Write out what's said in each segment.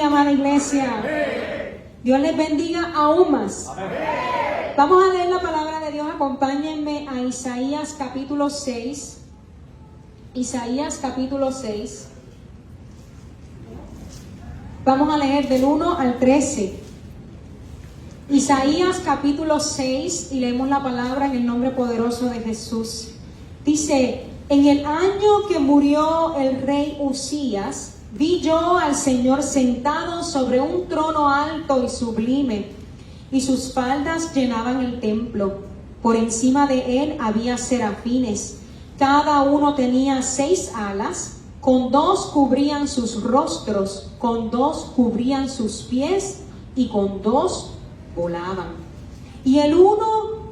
amada iglesia. Dios les bendiga aún más. Vamos a leer la palabra de Dios. Acompáñenme a Isaías capítulo 6. Isaías capítulo 6. Vamos a leer del 1 al 13. Isaías capítulo 6 y leemos la palabra en el nombre poderoso de Jesús. Dice: en el año que murió el rey Uzías, vi yo al Señor sentado sobre un trono alto y sublime, y sus faldas llenaban el templo. Por encima de él había serafines, cada uno tenía 6 alas, con 2 cubrían sus rostros, con 2 cubrían sus pies, y con 2 volaban. Y el uno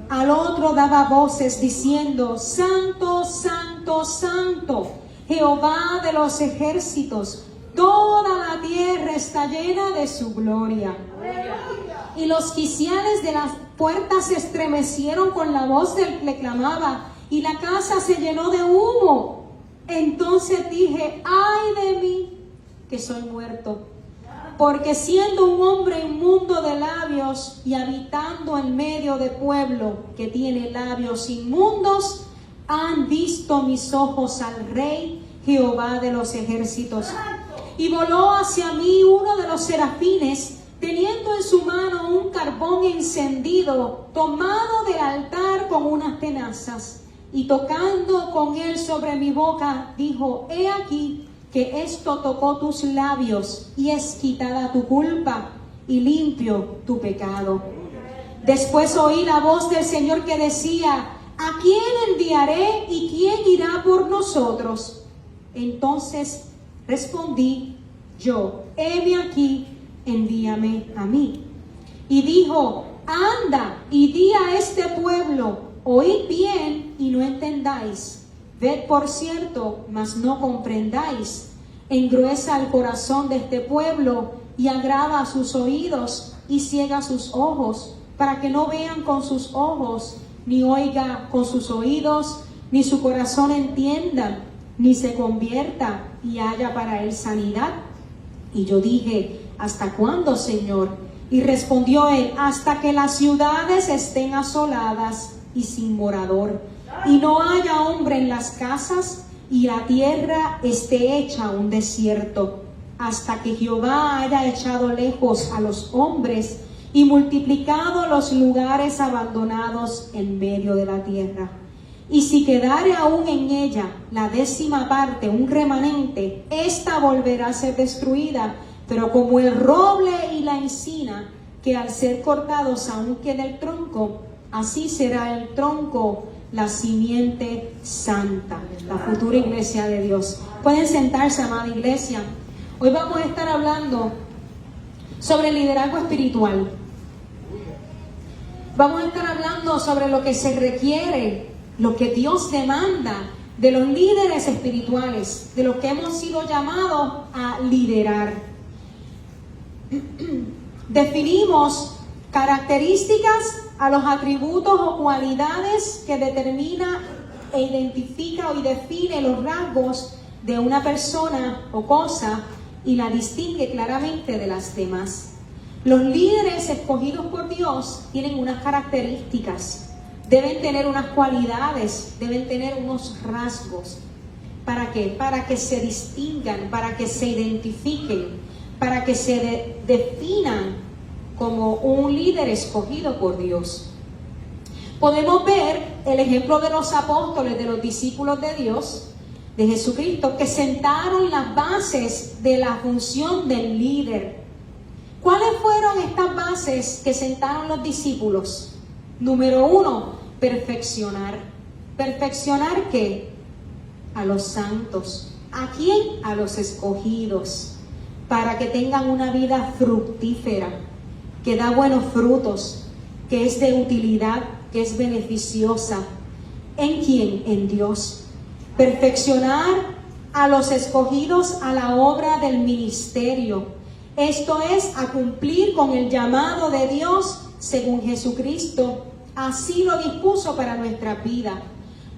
al otro daba voces diciendo: Santo, Santo, Santo, Jehová de los ejércitos, toda la tierra está llena de su gloria. Y los quiciales de las puertas se estremecieron con la voz del que clamaba, y la casa se llenó de humo. Entonces dije: ay de mí, que soy muerto, porque siendo un hombre inmundo de labios y habitando en medio de pueblo que tiene labios inmundos, han visto mis ojos al Rey, Jehová de los ejércitos. Y voló hacia mí uno de los serafines, teniendo en su mano un carbón encendido, tomado del altar con unas tenazas, y tocando con él sobre mi boca, dijo: he aquí que esto tocó tus labios, y es quitada tu culpa, y limpio tu pecado. Después oí la voz del Señor que decía: ¿a quién enviaré y quién irá por nosotros? Entonces respondí yo: heme aquí, envíame a mí. Y dijo: anda y di a este pueblo, oíd bien y no entendáis. Ved por cierto, mas no comprendáis. Engruesa el corazón de este pueblo y agrava sus oídos y ciega sus ojos, para que no vean con sus ojos, ni oiga con sus oídos, ni su corazón entienda, ni se convierta y haya para él sanidad. Y yo dije: ¿hasta cuándo, Señor? Y respondió él: hasta que las ciudades estén asoladas y sin morador, y no haya hombre en las casas, y la tierra esté hecha un desierto, hasta que Jehová haya echado lejos a los hombres y multiplicado los lugares abandonados en medio de la tierra. Y si quedare aún en ella la 10ª parte, un remanente, ésta volverá a ser destruida, pero como el roble y la encina, que al ser cortados aún queda el tronco, así será el tronco, la simiente santa, la futura iglesia de Dios. Pueden sentarse, amada iglesia. Hoy vamos a estar hablando sobre liderazgo espiritual. Vamos a estar hablando sobre lo que se requiere, lo que Dios demanda de los líderes espirituales, de los que hemos sido llamados a liderar. Definimos características a los atributos o cualidades que determina e identifica y define los rasgos de una persona o cosa y la distingue claramente de las demás. Los líderes escogidos por Dios tienen unas características, deben tener unas cualidades, deben tener unos rasgos. ¿Para qué? Para que se distingan, para que se identifiquen, para que se definan como un líder escogido por Dios. Podemos ver el ejemplo de los apóstoles, de los discípulos de Dios, de Jesucristo, que sentaron las bases de la función del líder. ¿Cuáles fueron estas bases que sentaron los discípulos? Número 1, perfeccionar. ¿Perfeccionar qué? A los santos. ¿A quién? A los escogidos, para que tengan una vida fructífera, que da buenos frutos, que es de utilidad, que es beneficiosa. ¿En quién? En Dios. Perfeccionar a los escogidos a la obra del ministerio. Esto es, a cumplir con el llamado de Dios según Jesucristo así lo dispuso para nuestra vida.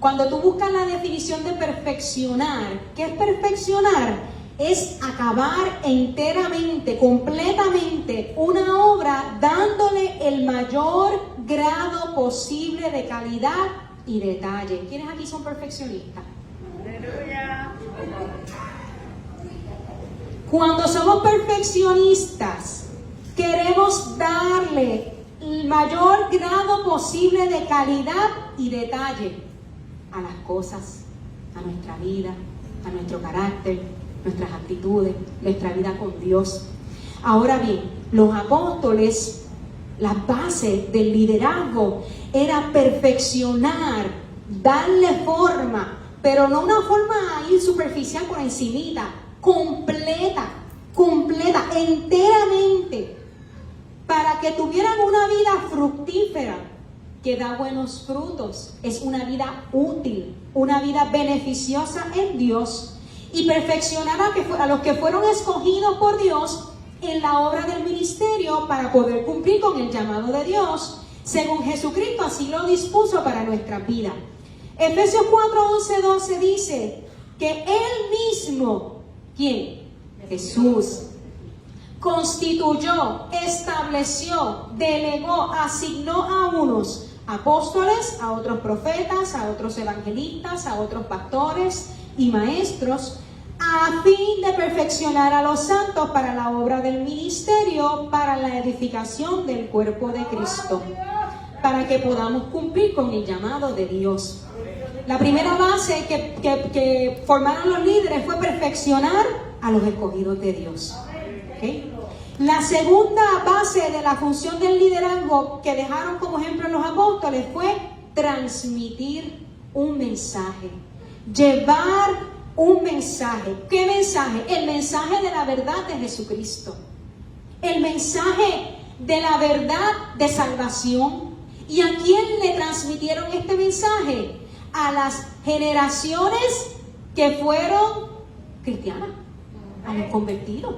Cuando tú buscas la definición de perfeccionar, ¿qué es perfeccionar? es acabar enteramente, completamente una obra dándole el mayor grado posible de calidad y detalle. ¿Quiénes aquí son perfeccionistas? Aleluya. Cuando somos perfeccionistas, queremos darle el mayor grado posible de calidad y detalle a las cosas, a nuestra vida, a nuestro carácter, nuestras actitudes, nuestra vida con Dios. Ahora bien, los apóstoles, las bases del liderazgo era perfeccionar, darle forma, pero no una forma ahí superficial por encimita, completa, enteramente, para que tuvieran una vida fructífera, que da buenos frutos. Es una vida útil, una vida beneficiosa en Dios, y perfeccionar a los que fueron escogidos por Dios en la obra del ministerio para poder cumplir con el llamado de Dios, según Jesucristo así lo dispuso para nuestra vida. Efesios 4, 11, 12 dice que Él mismo, ¿quién? Jesús, constituyó, estableció, delegó, asignó a unos apóstoles, a otros profetas, a otros evangelistas, a otros pastores y maestros, a fin de perfeccionar a los santos para la obra del ministerio, para la edificación del cuerpo de Cristo, para que podamos cumplir con el llamado de Dios. La primera base que formaron los líderes fue perfeccionar a los escogidos de Dios. ¿Okay? La segunda base de la función del liderazgo que dejaron como ejemplo los apóstoles fue transmitir un mensaje, llevar un mensaje. ¿Qué mensaje? El mensaje de la verdad de Jesucristo, el mensaje de la verdad de salvación. ¿Y a quién le transmitieron este mensaje? A las generaciones que fueron cristianas, a los convertidos.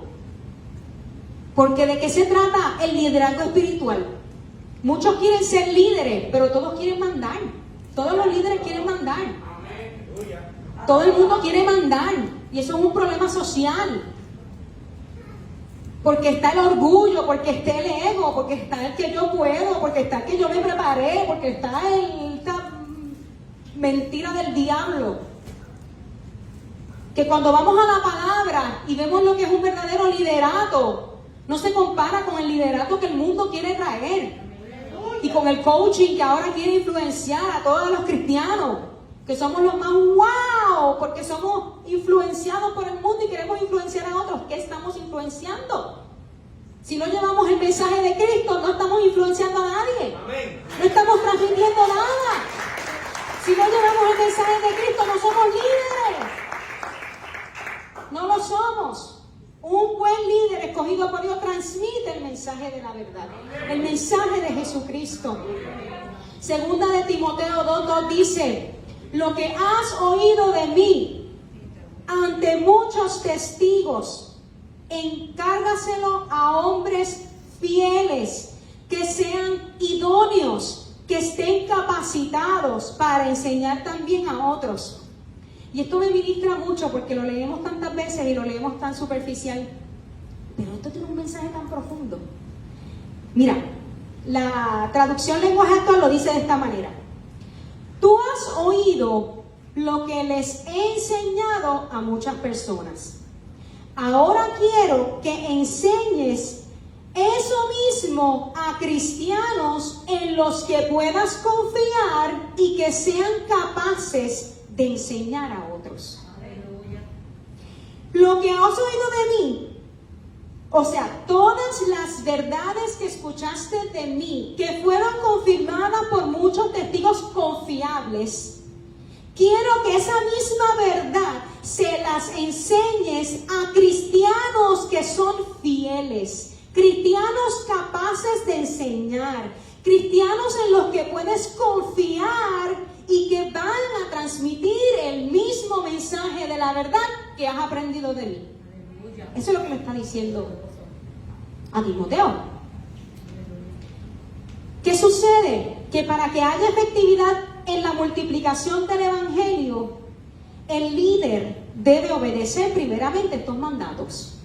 Porque ¿de qué se trata el liderazgo espiritual? Muchos quieren ser líderes, pero todos quieren mandar. Todos los líderes quieren mandar. Todo el mundo quiere mandar. Y eso es un problema social. Porque está el orgullo, porque está el ego, porque está el que yo puedo, porque está el que yo me preparé, porque está esta mentira del diablo. Que cuando vamos a la palabra y vemos lo que es un verdadero liderato, no se compara con el liderato que el mundo quiere traer. Y con el coaching que ahora quiere influenciar a todos los cristianos, que somos los más wow, porque somos influenciados por el mundo y queremos influenciar a otros. ¿Qué estamos influenciando? Si no llevamos el mensaje de Cristo, no estamos influenciando a nadie. No estamos transmitiendo nada. Si no llevamos el mensaje de Cristo, no somos líderes. No lo somos. Un buen líder escogido por Dios transmite el mensaje de la verdad, el mensaje de Jesucristo. Segunda de Timoteo 2:2 dice: lo que has oído de mí ante muchos testigos, encárgaselo a hombres fieles, que sean idóneos, que estén capacitados para enseñar también a otros. Y esto me ministra mucho porque lo leemos tantas veces y lo leemos tan superficial. Pero esto tiene un mensaje tan profundo. Mira, la traducción lenguaje actual lo dice de esta manera: tú has oído lo que les he enseñado a muchas personas. Ahora quiero que enseñes eso mismo a cristianos en los que puedas confiar y que sean capaces de enseñar a otros. Aleluya. Lo que has oído de mí, o sea, todas las verdades que escuchaste de mí, que fueron confirmadas por muchos testigos confiables, quiero que esa misma verdad se las enseñes a cristianos que son fieles, cristianos capaces de enseñar, cristianos en los que puedes confiar y que van a transmitir el mismo mensaje de la verdad que has aprendido de mí. Eso es lo que le está diciendo a Timoteo. ¿Qué sucede? Que para que haya efectividad en la multiplicación del evangelio, el líder debe obedecer primeramente estos mandatos.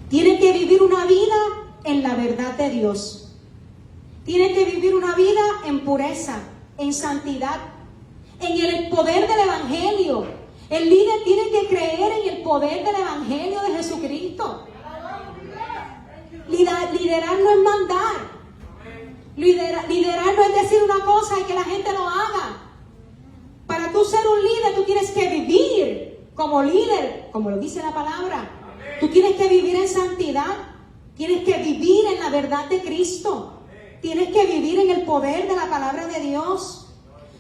Tiene que vivir una vida en la verdad de Dios. Tiene que vivir una vida en pureza, en santidad, en el poder del Evangelio. El líder tiene que creer en el poder del Evangelio de Jesucristo. Liderar no es mandar. Liderar no es decir una cosa y que la gente lo haga. Para tú ser un líder, tú tienes que vivir como líder, como lo dice la palabra. Tú tienes que vivir en santidad. Tienes que vivir en la verdad de Cristo. Tienes que vivir en el poder de la palabra de Dios.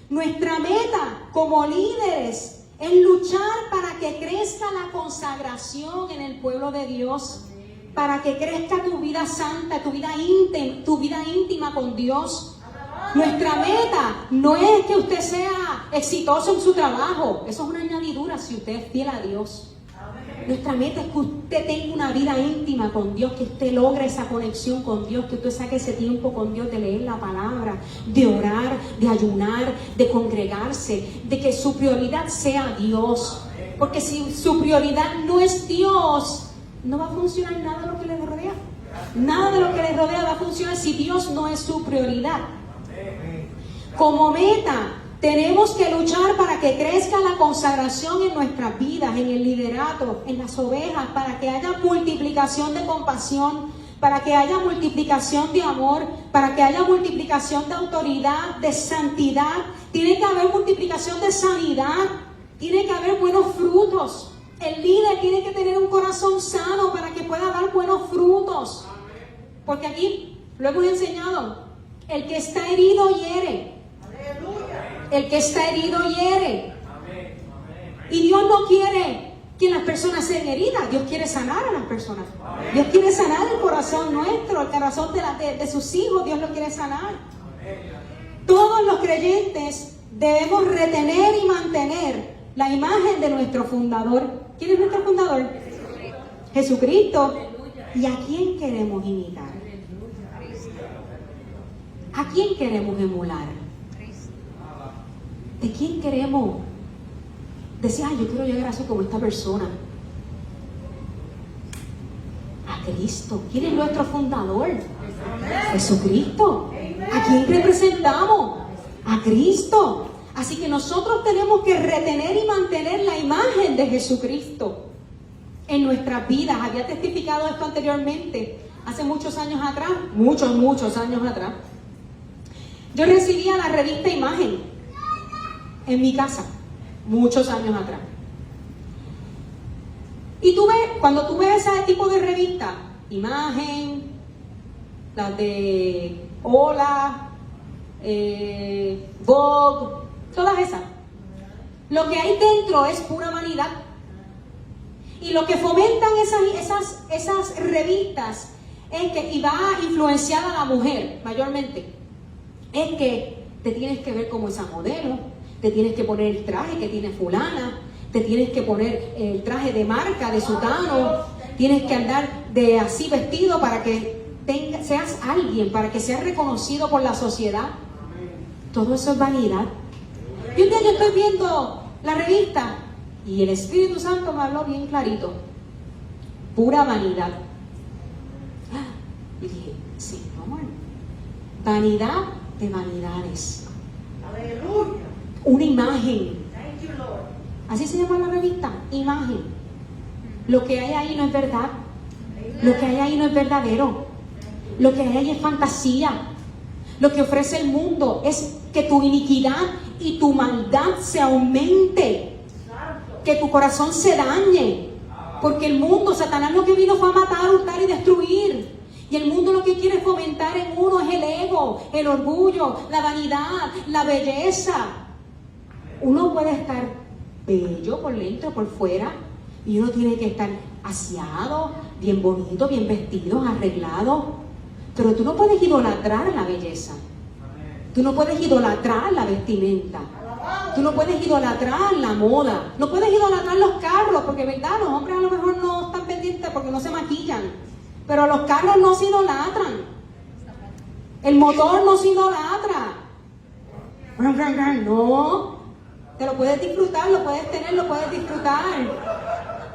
Nuestra meta como líderes es luchar para que crezca la consagración en el pueblo de Dios. Para que crezca tu vida santa, tu vida íntima con Dios. Nuestra meta no es que usted sea exitoso en su trabajo. Eso es una añadidura si usted es fiel a Dios. Nuestra meta es que usted tenga una vida íntima con Dios, que usted logre esa conexión con Dios, que usted saque ese tiempo con Dios de leer la palabra, de orar, de ayunar, de congregarse, de que su prioridad sea Dios. Porque si su prioridad no es Dios, no va a funcionar nada de lo que le rodea. Nada de lo que le rodea va a funcionar si Dios no es su prioridad. Como meta, tenemos que luchar para que crezca la consagración en nuestras vidas, en el liderato, en las ovejas, para que haya multiplicación de compasión, para que haya multiplicación de amor, para que haya multiplicación de autoridad, de santidad. Tiene que haber multiplicación de sanidad, tiene que haber buenos frutos. El líder tiene que tener un corazón sano para que pueda dar buenos frutos. Porque aquí lo hemos enseñado. El que está herido hiere. El que está herido hiere. Y Dios no quiere que las personas sean heridas. Dios quiere sanar a las personas. Dios quiere sanar el corazón nuestro, el corazón de sus hijos. Dios lo quiere sanar. Todos los creyentes debemos retener y mantener la imagen de nuestro fundador. ¿Quién es nuestro fundador? Jesucristo. ¿Y a quién queremos imitar? ¿A quién queremos emular? ¿De quién queremos decir, yo quiero llegar a ser como esta persona? A Cristo. ¿Quién es nuestro fundador? Jesucristo. ¿A quién representamos? A Cristo. Así que nosotros tenemos que retener y mantener la imagen de Jesucristo en nuestras vidas. Había testificado esto anteriormente, hace muchos años atrás, muchos años atrás. Yo recibía la revista Imagen en mi casa, muchos años atrás. Y cuando tú ves ese tipo de revista, Imagen, las de Hola, Vogue, todas esas, lo que hay dentro es pura vanidad. Y lo que fomentan esas revistas es que, y va influenciada a la mujer mayormente, es que te tienes que ver como esa modelo, te tienes que poner el traje que tiene fulana, te tienes que poner el traje de marca de sutano, tienes que andar de así vestido para que seas alguien, para que seas reconocido por la sociedad. Todo eso es vanidad. Y un día yo estoy viendo la revista y el Espíritu Santo me habló bien clarito. Pura vanidad. Y dije, sí, amor. Vanidad de vanidades. Aleluya. Una imagen. Así se llama la revista, Imagen. Lo que hay ahí no es verdad. Lo que hay ahí no es verdadero. Lo que hay ahí es fantasía. Lo que ofrece el mundo es que tu iniquidad y tu maldad se aumente, que tu corazón se dañe, porque el mundo, Satanás lo que vino fue a matar, hurtar y destruir, y el mundo lo que quiere fomentar en uno es el ego, el orgullo, la vanidad, la belleza. Uno puede estar bello por dentro, por fuera, y uno tiene que estar aseado, bien bonito, bien vestido, arreglado, pero tú no puedes idolatrar la belleza. Tú no puedes idolatrar la vestimenta. Tú no puedes idolatrar la moda. No puedes idolatrar los carros, porque verdad, los hombres a lo mejor no están pendientes porque no se maquillan. Pero los carros no se idolatran. El motor no se idolatra. No. Te lo puedes disfrutar, lo puedes tener, lo puedes disfrutar.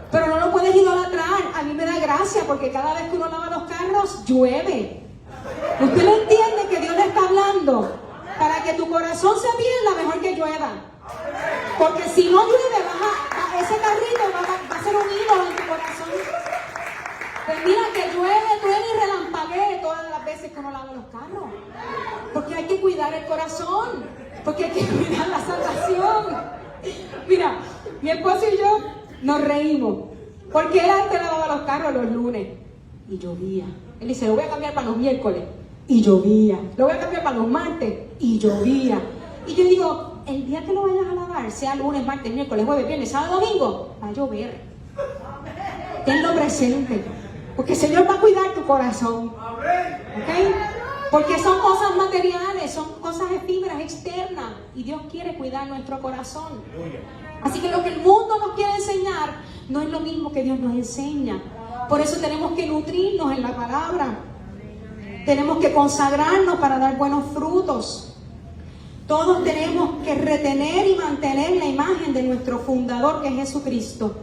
Pero no lo puedes idolatrar. A mí me da gracia porque cada vez que uno lava los carros, llueve. ¿Usted no entiende que Dios le está hablando? Para que tu corazón se pierda, mejor que llueva. Porque si no llueve, ese carrito va a ser un ídolo en tu corazón. Pues mira, que llueve, truene y relampaguee todas las veces que uno lava los carros. Porque hay que cuidar el corazón. Porque hay que cuidar la salvación. Mira, mi esposo y yo nos reímos. Porque él antes lavaba los carros los lunes. Y llovía. Él dice, lo voy a cambiar para los miércoles. Y llovía. Lo voy a cambiar para los martes. Y llovía. Y yo digo, el día que lo vayas a lavar, sea lunes, martes, miércoles, jueves, viernes, sábado, domingo, va a llover. Tenlo presente. Porque el Señor va a cuidar tu corazón. ¿Ok? Porque son cosas materiales, son cosas efímeras, externas. Y Dios quiere cuidar nuestro corazón. Así que lo que el mundo nos quiere enseñar no es lo mismo que Dios nos enseña. Por eso tenemos que nutrirnos en la palabra. Tenemos que consagrarnos para dar buenos frutos. Todos tenemos que retener y mantener la imagen de nuestro fundador, que es Jesucristo.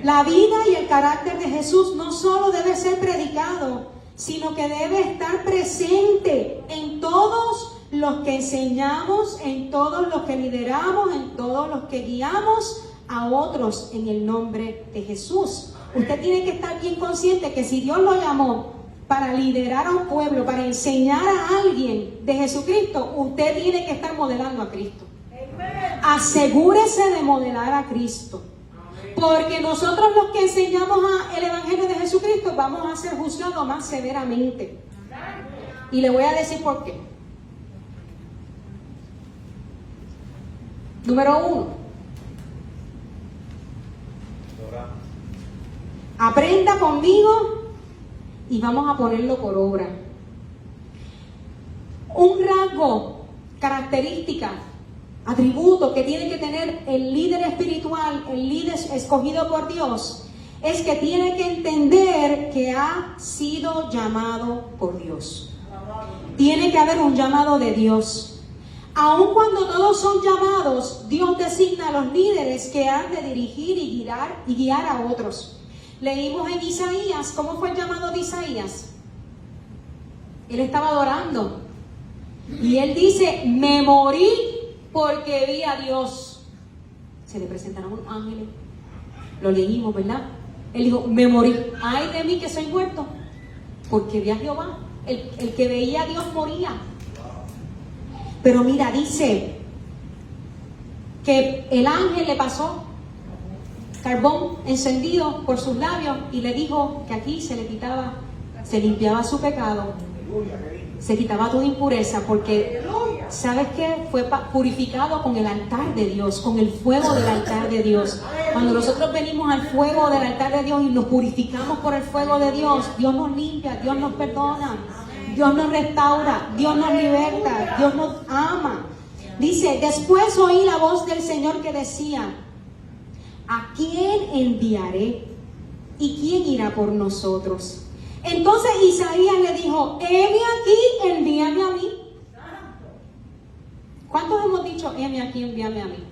La vida y el carácter de Jesús no solo debe ser predicado, sino que debe estar presente en todos los que enseñamos, en todos los que lideramos, en todos los que guiamos a otros en el nombre de Jesús. Usted tiene que estar bien consciente que si Dios lo llamó para liderar a un pueblo, para enseñar a alguien de Jesucristo, usted tiene que estar modelando a Cristo. Asegúrese de modelar a Cristo. Porque nosotros los que enseñamos el Evangelio de Jesucristo vamos a ser juzgados más severamente. Y le voy a decir por qué. Número 1. Aprenda conmigo y vamos a ponerlo por obra. Un rasgo, característica, atributo que tiene que tener el líder espiritual, el líder escogido por Dios, es que tiene que entender que ha sido llamado por Dios. Tiene que haber un llamado de Dios. Aun cuando todos son llamados, Dios designa a los líderes que han de dirigir y guiar a otros. Leímos en Isaías, ¿cómo fue el llamado de Isaías? Él estaba adorando. Y él dice, me morí porque vi a Dios. Se le presentaron unos ángeles. Lo leímos, ¿verdad? Él dijo, me morí. Ay de mí que soy muerto. Porque vi a Jehová. El que veía a Dios moría. Pero mira, dice que el ángel le pasó carbón encendido por sus labios y le dijo que aquí se limpiaba su pecado, se quitaba toda impureza, porque ¿sabes qué? Fue purificado con el altar de Dios, con el fuego del altar de Dios. Cuando nosotros venimos al fuego del altar de Dios y nos purificamos por el fuego de Dios, Dios nos limpia, Dios nos perdona, Dios nos restaura, Dios nos liberta, Dios nos ama. Dice, después oí la voz del Señor que decía, ¿a quién enviaré? ¿Y quién irá por nosotros? Entonces Isaías le dijo, heme aquí, envíame a mí. ¿Cuántos hemos dicho, heme aquí, envíame a mí?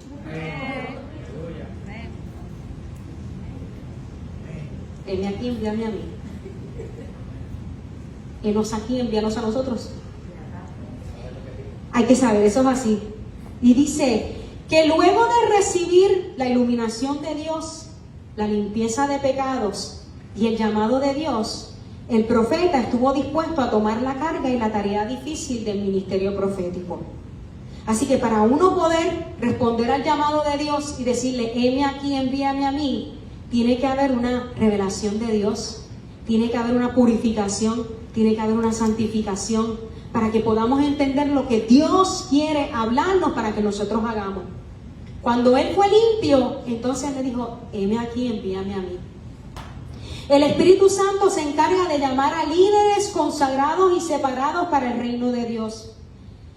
Heme aquí, envíame a mí. Henos aquí, envíanos a nosotros. Hay que saber, eso es así. Y dice que luego de recibir la iluminación de Dios, la limpieza de pecados y el llamado de Dios, el profeta estuvo dispuesto a tomar la carga y la tarea difícil del ministerio profético. Así que para uno poder responder al llamado de Dios y decirle, heme aquí, envíame a mí, tiene que haber una revelación de Dios, tiene que haber una purificación, tiene que haber una santificación, para que podamos entender lo que Dios quiere hablarnos para que nosotros hagamos. Cuando Él fue limpio, entonces le dijo, heme aquí, envíame a mí. El Espíritu Santo se encarga de llamar a líderes consagrados y separados para el reino de Dios.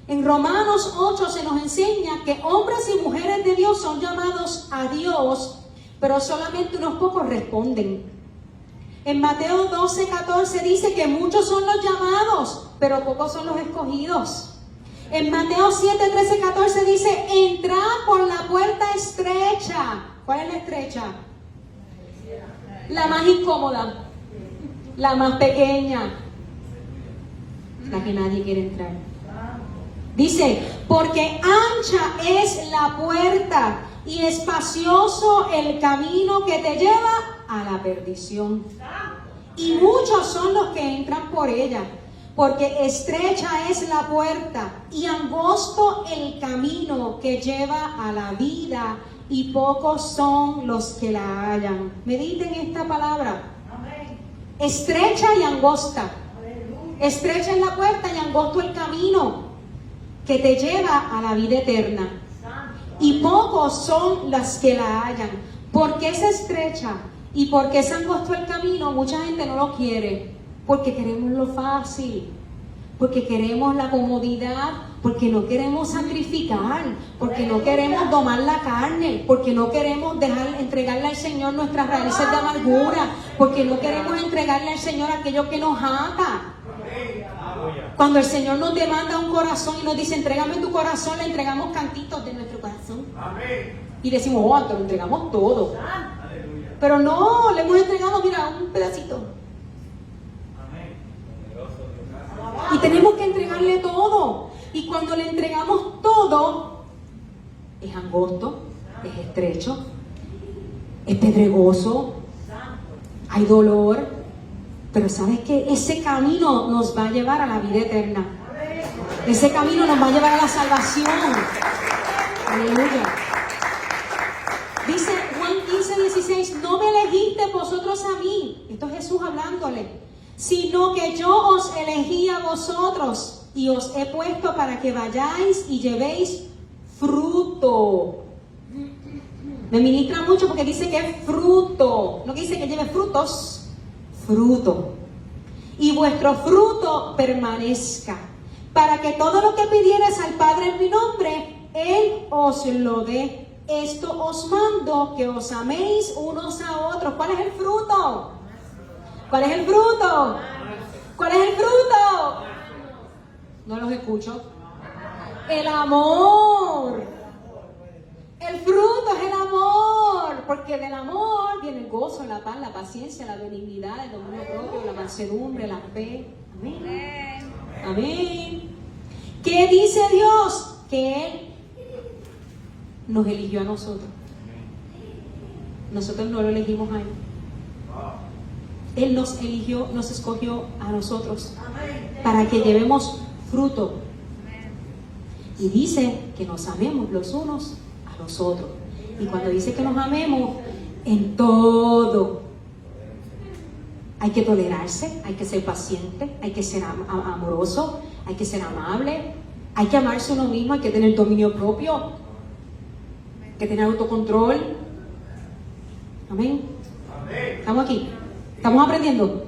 En Romanos 8 se nos enseña que hombres y mujeres de Dios son llamados a Dios, pero solamente unos pocos responden. En Mateo 12:14 dice que muchos son los llamados, pero pocos son los escogidos. En Mateo 7, 13, 14 dice, entrad por la puerta estrecha. ¿Cuál es la estrecha? La más incómoda, la más pequeña, la que nadie quiere entrar. Dice, porque ancha es la puerta y espacioso el camino que te lleva a la perdición. Y muchos son los que entran por ella, porque estrecha es la puerta y angosto el camino que lleva a la vida, y pocos son los que la hallan. Mediten esta palabra. Estrecha y angosta. Estrecha es la puerta y angosto el camino que te lleva a la vida eterna. Y pocos son las que la hallan. Porque es estrecha y porque es angosto el camino, mucha gente no lo quiere. Porque queremos lo fácil, porque queremos la comodidad, porque no queremos sacrificar, porque no queremos domar la carne, porque no queremos entregarle al Señor nuestras raíces de amargura, porque no queremos entregarle al Señor aquello que nos ata. Cuando el Señor nos demanda un corazón y nos dice, entrégame tu corazón, le entregamos cantitos de nuestro corazón. Y decimos, oh, te lo entregamos todo. Pero no, le hemos entregado, mira, un pedacito. Y tenemos que entregarle todo. Y cuando le entregamos todo, es angosto, es estrecho, es pedregoso, hay dolor. Pero ¿sabes qué? Ese camino nos va a llevar a la vida eterna. Ese camino nos va a llevar a la salvación. Aleluya. Dice Juan 15, 16, no me elegisteis vosotros a mí. Esto es Jesús hablándole. Sino que yo os elegí a vosotros y os he puesto para que vayáis y llevéis fruto. Me ministra mucho porque dice que es fruto. No que dice que lleve frutos. Fruto. Y vuestro fruto permanezca, para que todo lo que pidiereis al Padre en mi nombre, Él os lo dé. Esto os mando, que os améis unos a otros. ¿Cuál es el fruto? ¿Cuál es el fruto? ¿Cuál es el fruto? No los escucho. El amor. El fruto es el amor, porque del amor viene el gozo, la paz, la paciencia, la benignidad, el dominio propio, la mansedumbre, la fe. Amén. Amén. ¿Qué dice Dios? Que Él nos eligió a nosotros. Nosotros no lo elegimos a Él. Él nos eligió, nos escogió a nosotros para que llevemos fruto. Y dice que nos amemos los unos a los otros. Y cuando dice que nos amemos, en todo, hay que tolerarse, hay que ser paciente, hay que ser amoroso, hay que ser amable, hay que amarse uno mismo, hay que tener dominio propio, hay que tener autocontrol. Amén. ¿Estamos aquí? ¿Estamos aprendiendo?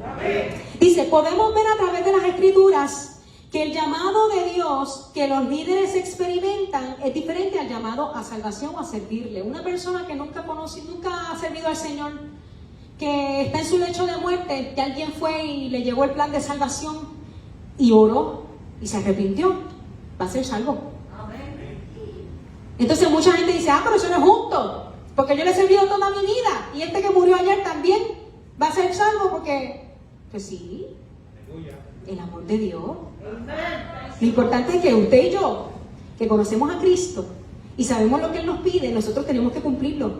Dice, podemos ver a través de las Escrituras que el llamado de Dios que los líderes experimentan es diferente al llamado a salvación o a servirle. Una persona que nunca ha servido al Señor, que está en su lecho de muerte, que alguien fue y le llegó el plan de salvación y oró y se arrepintió, va a ser salvo. Entonces mucha gente dice, pero eso no es justo, porque yo le he servido toda mi vida y este que murió ayer también va a ser salvo porque, pues sí, el amor de Dios. Lo importante es que usted y yo, que conocemos a Cristo y sabemos lo que Él nos pide, nosotros tenemos que cumplirlo.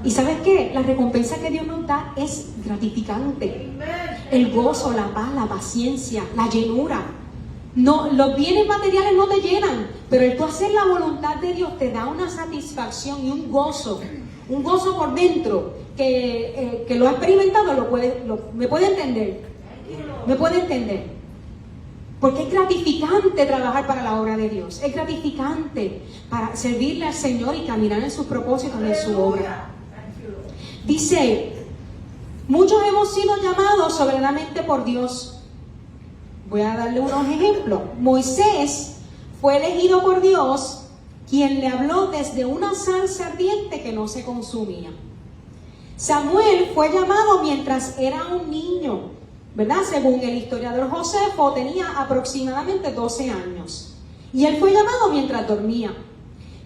¿Y sabes qué? La recompensa que Dios nos da es gratificante. El gozo, la paz, la paciencia, la llenura. No, los bienes materiales no te llenan, pero el tú hacer la voluntad de Dios te da una satisfacción y un gozo por dentro que lo ha experimentado, me puede entender. Me puede entender. Porque es gratificante trabajar para la obra de Dios. Es gratificante para servirle al Señor y caminar en sus propósitos, en su obra. Dice, muchos hemos sido llamados soberanamente por Dios. Voy a darle unos ejemplos. Moisés fue elegido por Dios, quien le habló desde una zarza ardiente que no se consumía. Samuel fue llamado mientras era un niño, ¿verdad? Según el historiador Josefo, tenía aproximadamente 12 años. y él fue llamado mientras dormía.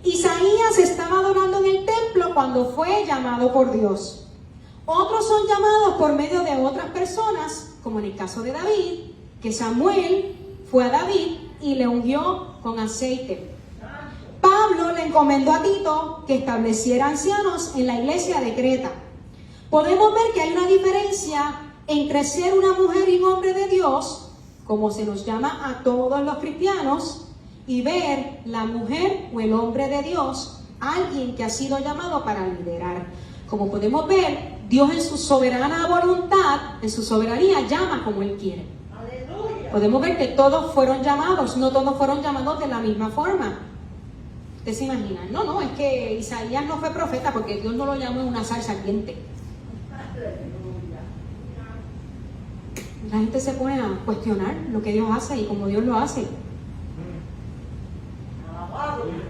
Isaías estaba adorando en el templo cuando fue llamado por Dios. Otros son llamados por medio de otras personas, como en el caso de David, que Samuel fue a David y le ungió con aceite. Pablo le encomendó a Tito que estableciera ancianos en la iglesia de Creta. Podemos ver que hay una diferencia entre ser una mujer y un hombre de Dios, como se nos llama a todos los cristianos, y ver la mujer o el hombre de Dios, alguien que ha sido llamado para liderar. Como podemos ver, Dios en su soberana voluntad, en su soberanía, llama como Él quiere. Aleluya. Podemos ver que todos fueron llamados, no todos fueron llamados de la misma forma. ¿Ustedes se imaginan? No, es que Isaías no fue profeta porque Dios no lo llamó en una salsa ardiente. La gente se pone a cuestionar lo que Dios hace y cómo Dios lo hace.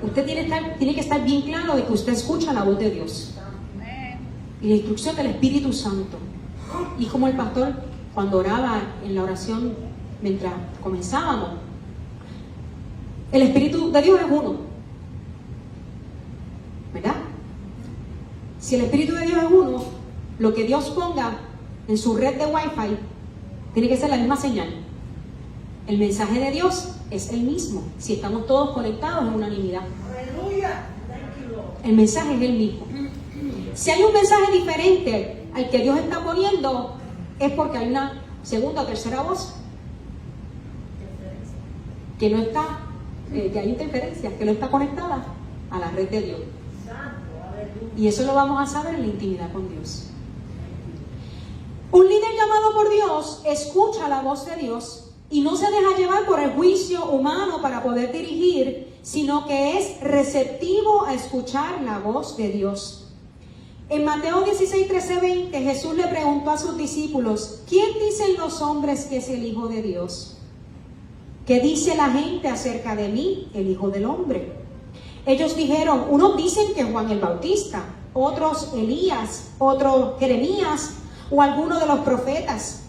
Usted tiene que estar bien claro de que usted escucha la voz de Dios y la instrucción del Espíritu Santo. Y como el pastor, cuando oraba en la oración mientras comenzábamos, el Espíritu de Dios es uno, ¿verdad? Si el Espíritu de Dios es uno, lo que Dios ponga en su red de Wi-Fi tiene que ser la misma señal. El mensaje de Dios es el mismo si estamos todos conectados en unanimidad. El mensaje es el mismo. Si hay un mensaje diferente al que Dios está poniendo, es porque hay una segunda o tercera voz que no está, que hay interferencias, que no está conectada a la red de Dios. Y eso lo vamos a saber en la intimidad con Dios. Un líder llamado por Dios escucha la voz de Dios y no se deja llevar por el juicio humano para poder dirigir, sino que es receptivo a escuchar la voz de Dios. En Mateo 16, 13, 20, Jesús le preguntó a sus discípulos: ¿quién dicen los hombres que es el Hijo de Dios? ¿Qué dice la gente acerca de mí, el Hijo del Hombre? Ellos dijeron: unos dicen que Juan el Bautista, otros Elías, otros Jeremías o alguno de los profetas.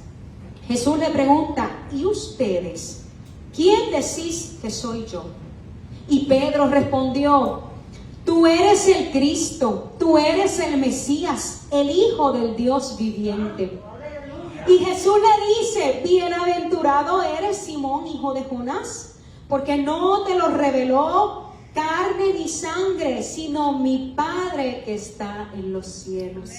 Jesús le pregunta: ¿y ustedes? ¿Quién decís que soy yo? Y Pedro respondió: tú eres el Cristo, tú eres el Mesías, el Hijo del Dios viviente. Y Jesús le dice: bienaventurado eres, Simón, hijo de Jonás, porque no te lo reveló carne ni sangre, sino mi Padre que está en los cielos.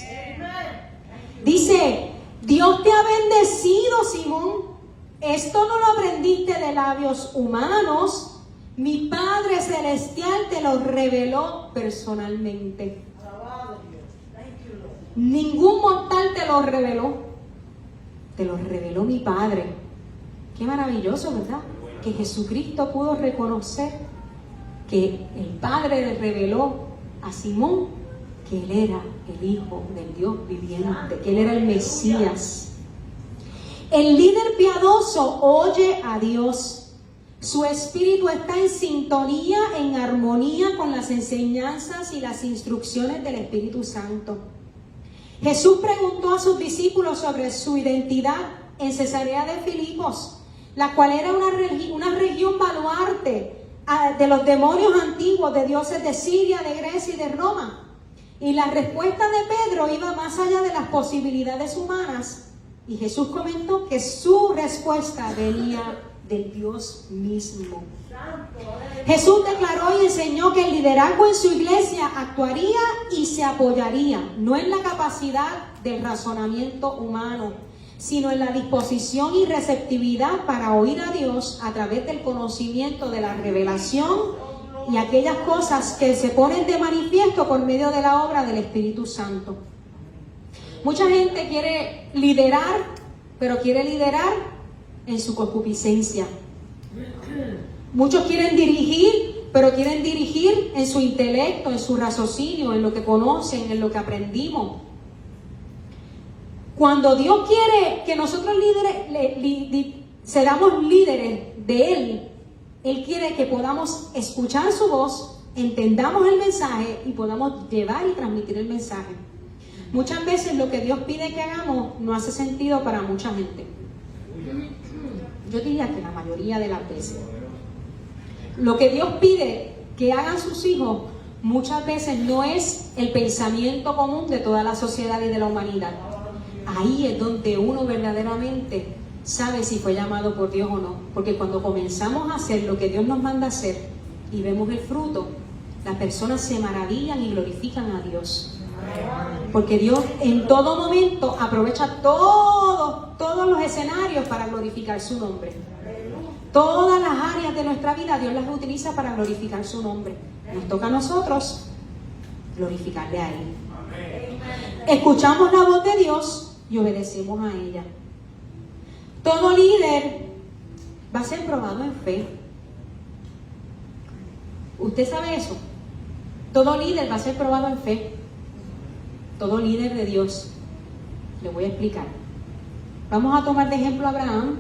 Dice: Dios te ha bendecido, Simón. Esto no lo aprendiste de labios humanos. Mi Padre Celestial te lo reveló personalmente. Ningún mortal te lo reveló. Te lo reveló mi Padre. Qué maravilloso, ¿verdad? Que Jesucristo pudo reconocer que el Padre le reveló a Simón que Él era el Hijo del Dios viviente, que Él era el Mesías. El líder piadoso oye a Dios. Su espíritu está en sintonía, en armonía con las enseñanzas y las instrucciones del Espíritu Santo. Jesús preguntó a sus discípulos sobre su identidad en Cesarea de Filipos, la cual era una región baluarte de los demonios antiguos, de dioses de Siria, de Grecia y de Roma. Y la respuesta de Pedro iba más allá de las posibilidades humanas. Y Jesús comentó que su respuesta venía del Dios mismo. Jesús declaró y enseñó que el liderazgo en su iglesia actuaría y se apoyaría, no en la capacidad del razonamiento humano, sino en la disposición y receptividad para oír a Dios a través del conocimiento de la revelación y aquellas cosas que se ponen de manifiesto por medio de la obra del Espíritu Santo. Mucha gente quiere liderar, pero quiere liderar en su concupiscencia. Muchos quieren dirigir, pero quieren dirigir en su intelecto, en su raciocinio, en lo que conocen, en lo que aprendimos. Cuando Dios quiere que nosotros seamos líderes de Él, Él quiere que podamos escuchar su voz, entendamos el mensaje y podamos llevar y transmitir el mensaje. Muchas veces lo que Dios pide que hagamos no hace sentido para mucha gente. Yo diría que la mayoría de las veces. lo que Dios pide que hagan sus hijos muchas veces no es el pensamiento común de toda la sociedad y de la humanidad. Ahí es donde uno verdaderamente sabe si fue llamado por Dios o no. Porque cuando comenzamos a hacer lo que Dios nos manda hacer y vemos el fruto, las personas se maravillan y glorifican a Dios. Porque Dios en todo momento aprovecha todos los escenarios para glorificar su nombre. Todas las áreas de nuestra vida Dios las utiliza para glorificar su nombre. Nos toca a nosotros glorificarle a Él. Escuchamos la voz de Dios y obedecemos a ella. Todo líder va a ser probado en fe. ¿Usted sabe eso? Todo líder va a ser probado en fe. Todo líder de Dios. Le voy a explicar. Vamos a tomar de ejemplo a Abraham.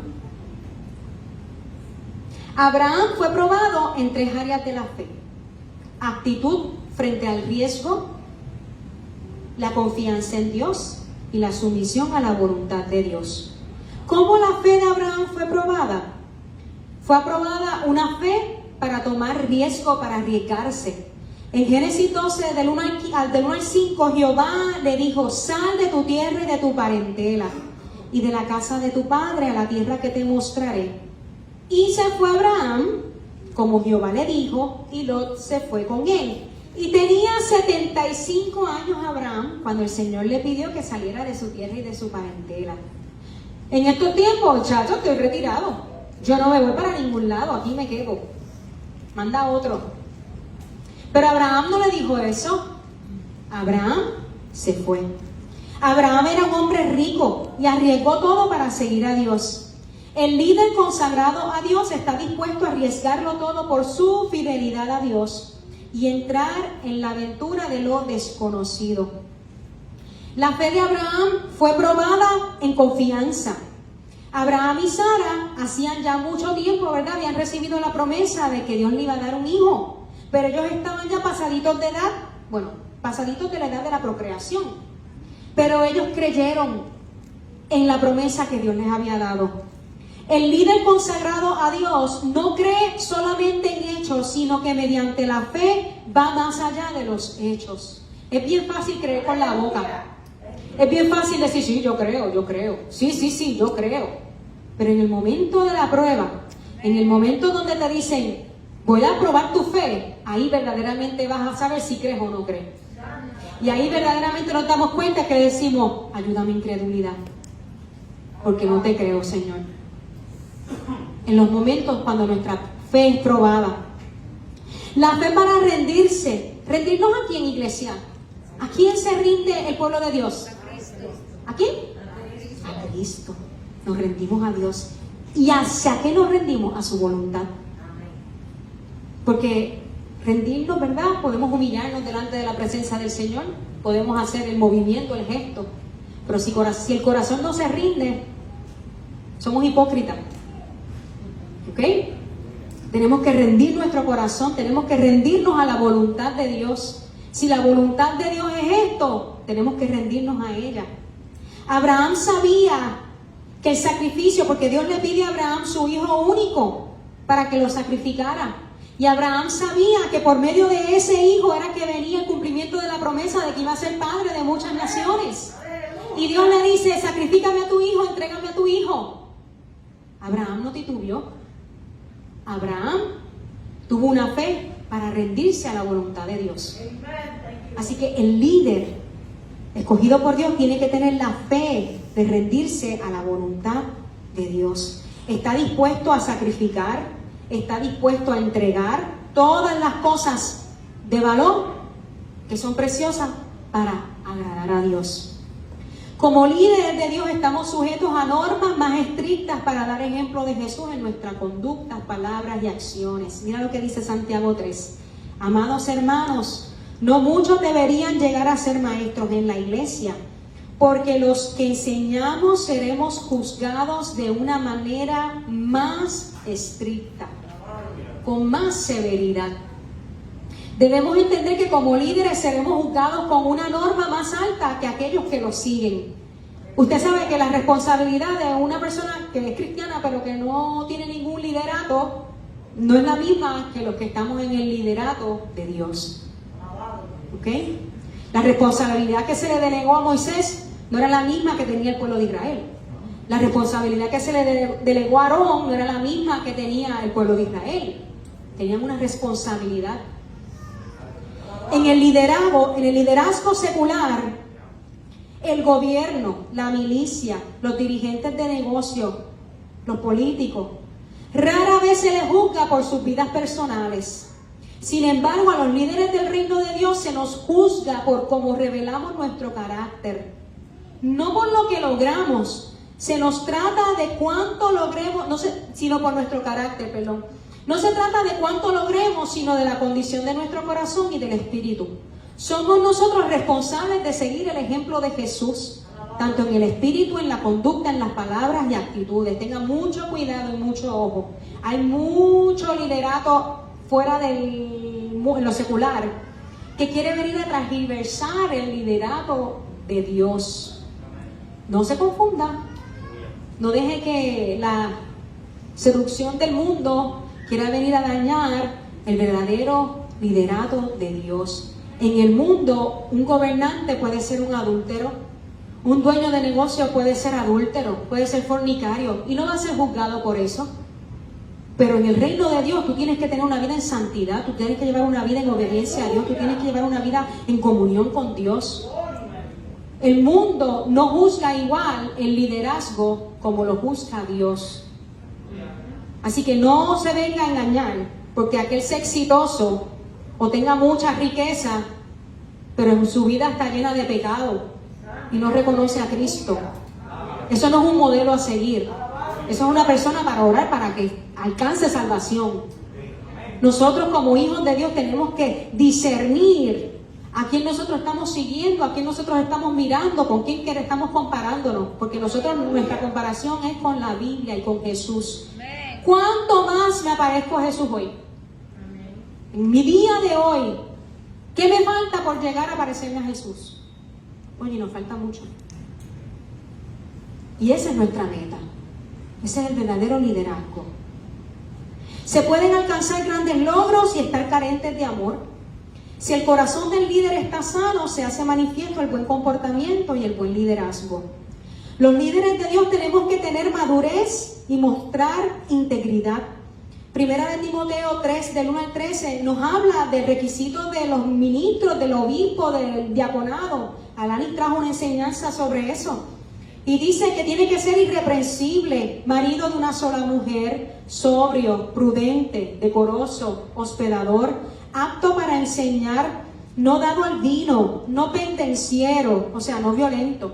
Abraham fue probado en 3 áreas de la fe: actitud frente al riesgo, la confianza en Dios y la sumisión a la voluntad de Dios. ¿Cómo la fe de Abraham fue probada? Fue aprobada una fe para tomar riesgo, para arriesgarse. En Génesis 12, del 1 al 5, Jehová le dijo: sal de tu tierra y de tu parentela y de la casa de tu padre a la tierra que te mostraré. Y se fue Abraham, como Jehová le dijo, y Lot se fue con él. Y tenía 75 años Abraham cuando el Señor le pidió que saliera de su tierra y de su parentela. En estos tiempos, muchachos, estoy retirado. Yo no me voy para ningún lado, aquí me quedo. Manda otro. Pero Abraham no le dijo eso. Abraham se fue. Abraham era un hombre rico y arriesgó todo para seguir a Dios. El líder consagrado a Dios está dispuesto a arriesgarlo todo por su fidelidad a Dios y entrar en la aventura de lo desconocido. La fe de Abraham fue probada en confianza. Abraham y Sara hacían ya mucho tiempo, ¿verdad? Habían recibido la promesa de que Dios le iba a dar un hijo, pero ellos estaban ya pasaditos de edad, pasaditos de la edad de la procreación. Pero ellos creyeron en la promesa que Dios les había dado. El líder consagrado a Dios no cree solamente en hechos, sino que mediante la fe va más allá de los hechos. Es bien fácil creer con la boca. Es bien fácil decir: sí, yo creo. Sí, yo creo. Pero en el momento de la prueba, en el momento donde te dicen: voy a probar tu fe, ahí verdaderamente vas a saber si crees o no crees. Y ahí verdaderamente nos damos cuenta que decimos: ayúdame incredulidad, porque no te creo, Señor. En los momentos cuando nuestra fe es probada. La fe para rendirse. ¿Rendirnos a quién, iglesia? ¿A quién se rinde el pueblo de Dios? ¿A quién? A Cristo. Nos rendimos a Dios. ¿Y hacia qué nos rendimos? A su voluntad. Porque rendirnos, ¿verdad? Podemos humillarnos delante de la presencia del Señor. Podemos hacer el movimiento, el gesto. Pero si el corazón no se rinde, somos hipócritas. ¿Ok? Tenemos que rendir nuestro corazón, tenemos que rendirnos a la voluntad de Dios. Si la voluntad de Dios es esto, tenemos que rendirnos a ella. Abraham sabía que el sacrificio, porque Dios le pide a Abraham su hijo único para que lo sacrificara. Y Abraham sabía que por medio de ese hijo era que venía el cumplimiento de la promesa de que iba a ser padre de muchas naciones. Y Dios le dice: sacrifícame a tu hijo, entrégame a tu hijo. Abraham no titubeó. Abraham tuvo una fe para rendirse a la voluntad de Dios. Así que el líder escogido por Dios tiene que tener la fe de rendirse a la voluntad de Dios. Está dispuesto a sacrificar, está dispuesto a entregar todas las cosas de valor que son preciosas para agradar a Dios. Como líderes de Dios estamos sujetos a normas más estrictas para dar ejemplo de Jesús en nuestra conducta, palabras y acciones. Mira lo que dice Santiago 3. Amados hermanos, no muchos deberían llegar a ser maestros en la iglesia, porque los que enseñamos seremos juzgados de una manera más estricta, con más severidad. Debemos entender que como líderes seremos juzgados con una norma más alta que aquellos que lo siguen. Usted sabe que la responsabilidad de una persona que es cristiana pero que no tiene ningún liderato, no es la misma que los que estamos en el liderato de Dios. ¿Ok? La responsabilidad que se le delegó a Moisés no era la misma que tenía el pueblo de Israel. La responsabilidad que se le delegó a Aarón no era la misma que tenía el pueblo de Israel. Tenían una responsabilidad. En el liderazgo secular, el gobierno, la milicia, los dirigentes de negocio, los políticos, rara vez se les juzga por sus vidas personales. Sin embargo, a los líderes del reino de Dios se nos juzga por cómo revelamos nuestro carácter. No por lo que logramos, se nos trata de cuánto logremos, sino por nuestro carácter, perdón. No se trata de cuánto logremos, sino de la condición de nuestro corazón y del espíritu. Somos nosotros responsables de seguir el ejemplo de Jesús, tanto en el espíritu, en la conducta, en las palabras y actitudes. Tengan mucho cuidado y mucho ojo. Hay mucho liderato fuera en lo secular que quiere venir a transversar el liderato de Dios. No se confunda. No deje que la seducción del mundo quiera venir a dañar el verdadero liderato de Dios. En el mundo, un gobernante puede ser un adúltero, un dueño de negocio puede ser adúltero, puede ser fornicario, y no va a ser juzgado por eso. Pero en el reino de Dios tú tienes que tener una vida en santidad, tú tienes que llevar una vida en obediencia a Dios, tú tienes que llevar una vida en comunión con Dios. El mundo no juzga igual el liderazgo como lo juzga Dios. Así que no se venga a engañar porque aquel sea exitoso o tenga mucha riqueza, pero en su vida está llena de pecado y no reconoce a Cristo. Eso no es un modelo a seguir. Eso es una persona para orar para que alcance salvación. Nosotros como hijos de Dios tenemos que discernir a quién nosotros estamos siguiendo, a quién nosotros estamos mirando, con quién estamos comparándonos, porque nuestra comparación es con la Biblia y con Jesús. ¿Cuánto más me aparezco a Jesús hoy? En mi día de hoy, ¿qué me falta por llegar a parecerme a Jesús? Oye, nos falta mucho. Y esa es nuestra meta. Ese es el verdadero liderazgo. Se pueden alcanzar grandes logros y estar carentes de amor. Si el corazón del líder está sano, se hace manifiesto el buen comportamiento y el buen liderazgo. Los líderes de Dios tenemos que tener madurez y mostrar integridad. Primera de Timoteo 3, del 1 al 13, nos habla del requisito de los ministros, del obispo, del diaconado. Alanis trajo una enseñanza sobre eso. Y dice que tiene que ser irreprensible, marido de una sola mujer, sobrio, prudente, decoroso, hospedador, apto para enseñar, no dado al vino, no pendenciero, o sea, no violento,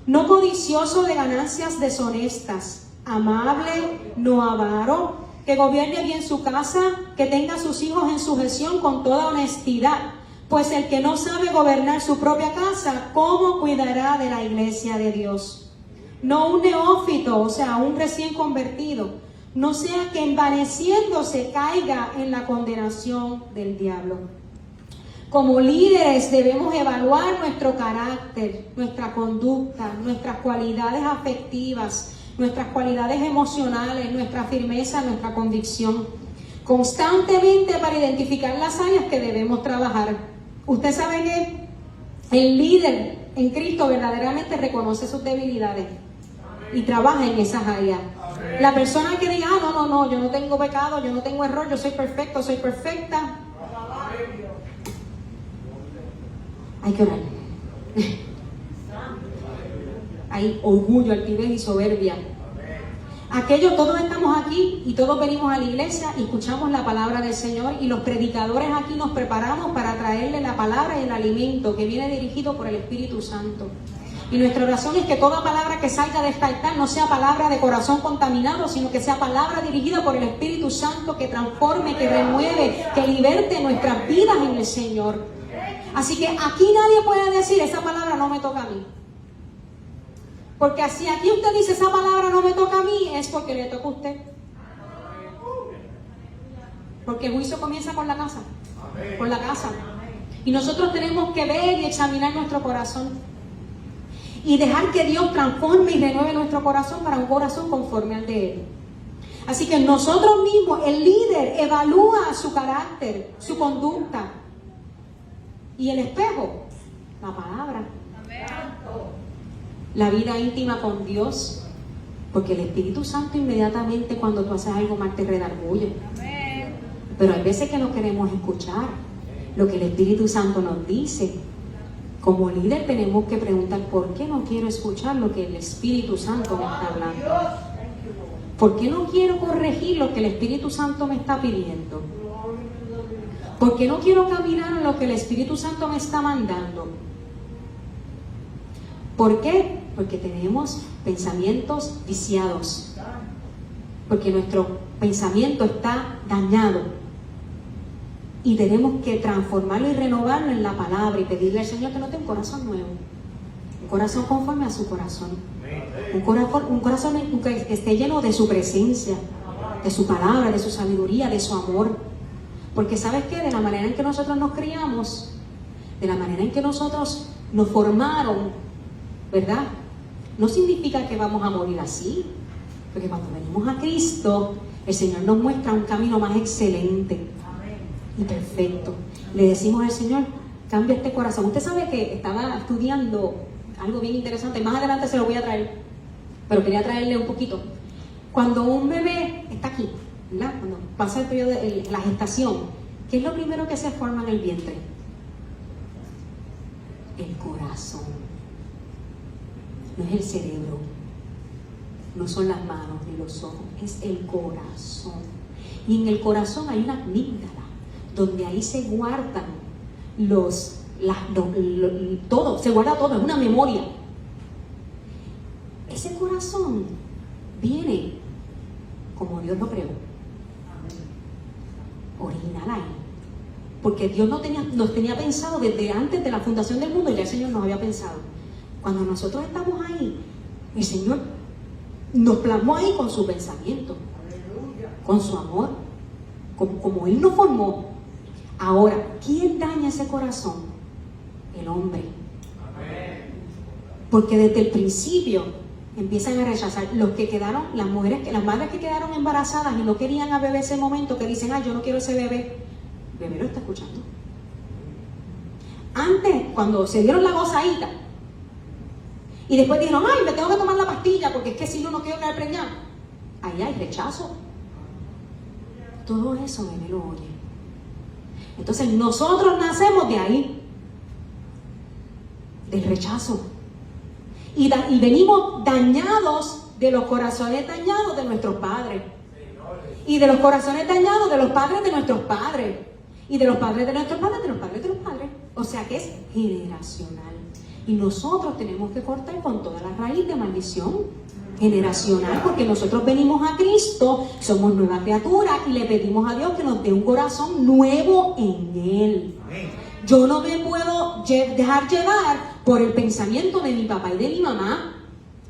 no codicioso de ganancias deshonestas, amable, no avaro, que gobierne bien su casa, que tenga a sus hijos en sujeción con toda honestidad. Pues el que no sabe gobernar su propia casa, ¿cómo cuidará de la iglesia de Dios? No un neófito, o sea, un recién convertido, no sea que envaneciéndose caiga en la condenación del diablo. Como líderes debemos evaluar nuestro carácter, nuestra conducta, nuestras cualidades afectivas, nuestras cualidades emocionales, nuestra firmeza, nuestra convicción, constantemente para identificar las áreas que debemos trabajar. Usted sabe que el líder en Cristo verdaderamente reconoce sus debilidades y trabaja en esas áreas. La persona que diga, no, yo no tengo pecado, yo no tengo error, yo soy perfecto, soy perfecta, hay que orar. Hay orgullo, altivez y soberbia. Todos estamos aquí y todos venimos a la iglesia y escuchamos la palabra del Señor, y los predicadores aquí nos preparamos para traerle la palabra y el alimento que viene dirigido por el Espíritu Santo. Y nuestra oración es que toda palabra que salga de este altar no sea palabra de corazón contaminado, sino que sea palabra dirigida por el Espíritu Santo, que transforme, que renueve, que liberte nuestras vidas en el Señor. Así que aquí nadie puede decir, esa palabra no me toca a mí. Porque si aquí usted dice, esa palabra no me toca a mí, es porque le toca a usted. Porque el juicio comienza con la casa. Con la casa. Y nosotros tenemos que ver y examinar nuestro corazón. Y dejar que Dios transforme y renueve nuestro corazón para un corazón conforme al de Él. Así que nosotros mismos, el líder evalúa su carácter, su conducta. Y el espejo, la palabra. La vida íntima con Dios. Porque el Espíritu Santo inmediatamente cuando tú haces algo mal te redarguye. Pero hay veces que no queremos escuchar lo que el Espíritu Santo nos dice. Como líder tenemos que preguntar, ¿por qué no quiero escuchar lo que el Espíritu Santo me está hablando? ¿Por qué no quiero corregir lo que el Espíritu Santo me está pidiendo? ¿Por qué no quiero caminar en lo que el Espíritu Santo me está mandando? ¿Por qué? Porque tenemos pensamientos viciados. Porque nuestro pensamiento está dañado. Y tenemos que transformarlo y renovarlo en la palabra y pedirle al Señor que nos dé un corazón nuevo. Un corazón conforme a su corazón. Un corazón que esté lleno de su presencia, de su palabra, de su sabiduría, de su amor. Porque ¿sabes qué? De la manera en que nosotros nos criamos, de la manera en que nosotros nos formaron, ¿verdad? No significa que vamos a morir así. Porque cuando venimos a Cristo, el Señor nos muestra un camino más excelente y perfecto. Le decimos al Señor, cambia este corazón. Usted sabe que estaba estudiando algo bien interesante, más adelante se lo voy a traer, pero quería traerle un poquito. Cuando un bebé está aquí, ¿verdad? Cuando pasa el periodo de la gestación, ¿qué es lo primero que se forma en el vientre? El corazón. No es el cerebro, no son las manos ni los ojos, es el corazón. Y en el corazón hay una amígdala, donde ahí se guardan todo, se guarda todo, es una memoria. Ese corazón viene como Dios lo creó, original ahí, porque Dios nos tenía pensado desde antes de la fundación del mundo, ya el Señor nos había pensado. Cuando nosotros estamos ahí, el Señor nos plasmó ahí con su pensamiento, con su amor, como Él nos formó. Ahora, ¿quién daña ese corazón? El hombre. Porque desde el principio empiezan a rechazar los que quedaron, las madres que quedaron embarazadas y no querían a bebé ese momento, que dicen, yo no quiero ese bebé. El bebé lo está escuchando. Antes, cuando se dieron la gozadita y después dijeron, me tengo que tomar la pastilla porque es que si no quiero quedar preñada, ahí hay rechazo. Todo eso bebé lo oye. Entonces nosotros nacemos de ahí, del rechazo, y venimos dañados de los corazones dañados de nuestros padres, y de los corazones dañados de los padres de nuestros padres, y de los padres de nuestros padres, de los padres de los padres. O sea que es generacional, y nosotros tenemos que cortar con toda la raíz de maldición generacional, porque nosotros venimos a Cristo, somos nueva criatura y le pedimos a Dios que nos dé un corazón nuevo en Él. Yo no me puedo dejar llevar por el pensamiento de mi papá y de mi mamá,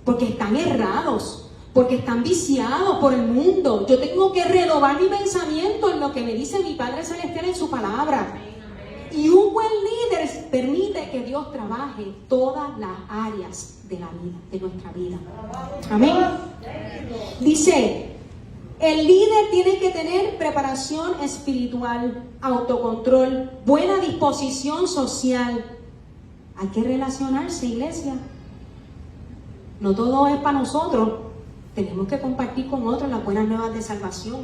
porque están errados, porque están viciados por el mundo. Yo tengo que renovar mi pensamiento en lo que me dice mi Padre Celestial en su palabra. Y un buen líder permite que Dios trabaje todas las áreas de la vida, de nuestra vida. Amén. Dice, el líder tiene que tener preparación espiritual, autocontrol, buena disposición social. Hay que relacionarse, iglesia. No todo es para nosotros. Tenemos que compartir con otros las buenas nuevas de salvación.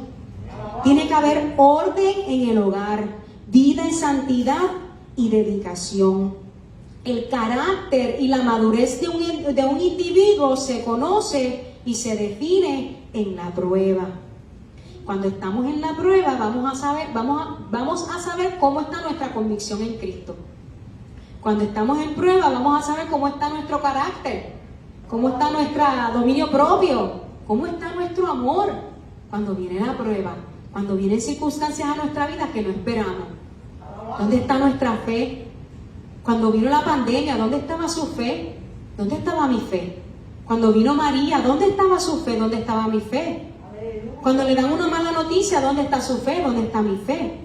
Tiene que haber orden en el hogar, vida en santidad y dedicación. El carácter y la madurez de un individuo se conoce y se define en la prueba. Cuando estamos en la prueba vamos a saber cómo está nuestra convicción en Cristo. Cuando estamos en prueba vamos a saber cómo está nuestro carácter, cómo está nuestro dominio propio, cómo está nuestro amor. Cuando viene la prueba, cuando vienen circunstancias a nuestra vida que no esperamos. ¿Dónde está nuestra fe? Cuando vino la pandemia, ¿dónde estaba su fe? ¿Dónde estaba mi fe? Cuando vino María, ¿dónde estaba su fe? ¿Dónde estaba mi fe? Cuando le dan una mala noticia, ¿dónde está su fe? ¿Dónde está mi fe?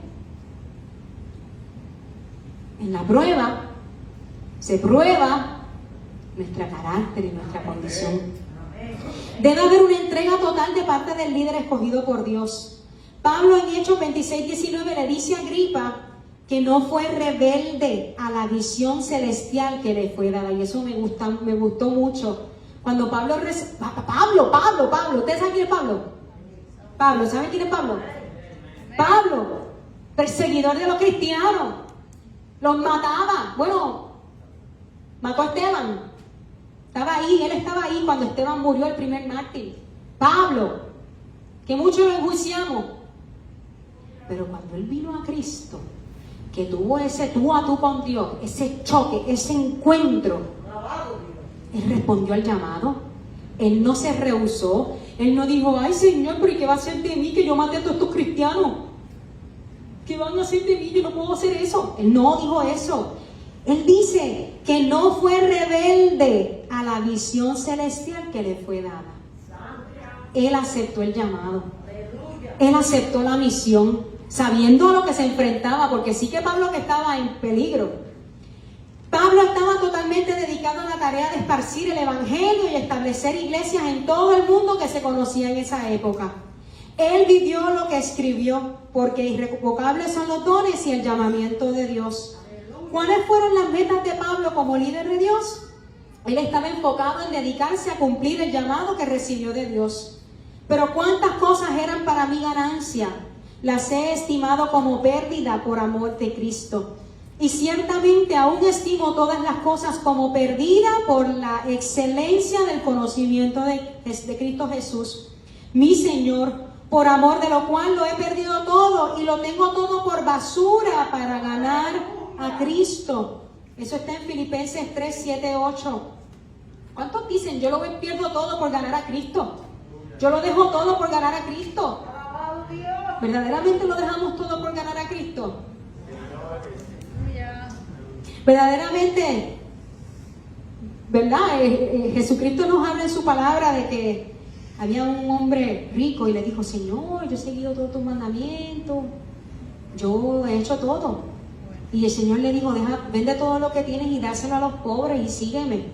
En la prueba se prueba nuestro carácter y nuestra condición. Debe haber una entrega total de parte del líder escogido por Dios. Pablo en Hechos 26:19 le dice a Agripa que no fue rebelde a la visión celestial que le fue dada. Y eso me gustó mucho. Cuando Pablo, ¿ustedes saben quién es Pablo? ¿Saben quién es Pablo? Pablo, perseguidor de los cristianos, los mataba. Bueno, mató a Esteban. Él estaba ahí cuando Esteban murió, el primer mártir. Pablo, que muchos lo enjuiciamos. Pero cuando él vino a Cristo, que tuvo ese tú a tú con Dios, ese choque, ese encuentro, él respondió al llamado. Él no se rehusó. Él no dijo, ay Señor, pero ¿y qué va a hacer de mí que yo mate a todos estos cristianos? ¿Qué van a hacer de mí? Yo no puedo hacer eso. Él no dijo eso. Él dice que no fue rebelde a la visión celestial que le fue dada. Él aceptó el llamado. Él aceptó la misión, sabiendo a lo que se enfrentaba, porque sí que Pablo que estaba en peligro. Pablo estaba totalmente dedicado a la tarea de esparcir el evangelio y establecer iglesias en todo el mundo que se conocía en esa época. Él vivió lo que escribió, porque irrevocables son los dones y el llamamiento de Dios. ¿Cuáles fueron las metas de Pablo como líder de Dios? Él estaba enfocado en dedicarse a cumplir el llamado que recibió de Dios. Pero ¿cuántas cosas eran para mi ganancia? Las he estimado como pérdida por amor de Cristo. Y ciertamente aún estimo todas las cosas como perdida por la excelencia del conocimiento de Cristo Jesús, mi Señor, por amor de lo cual lo he perdido todo y lo tengo todo por basura para ganar a Cristo. Eso está en Filipenses 3, 7, 8. ¿Cuántos dicen, yo lo pierdo todo por ganar a Cristo? Yo lo dejo todo por ganar a Cristo. ¿Verdaderamente lo dejamos todo por ganar a Cristo? Verdaderamente, ¿verdad? Jesucristo nos habla en su palabra de que había un hombre rico y le dijo, Señor, yo he seguido todos tus mandamientos, yo he hecho todo. Y el Señor le dijo, vende todo lo que tienes y dáselo a los pobres y sígueme.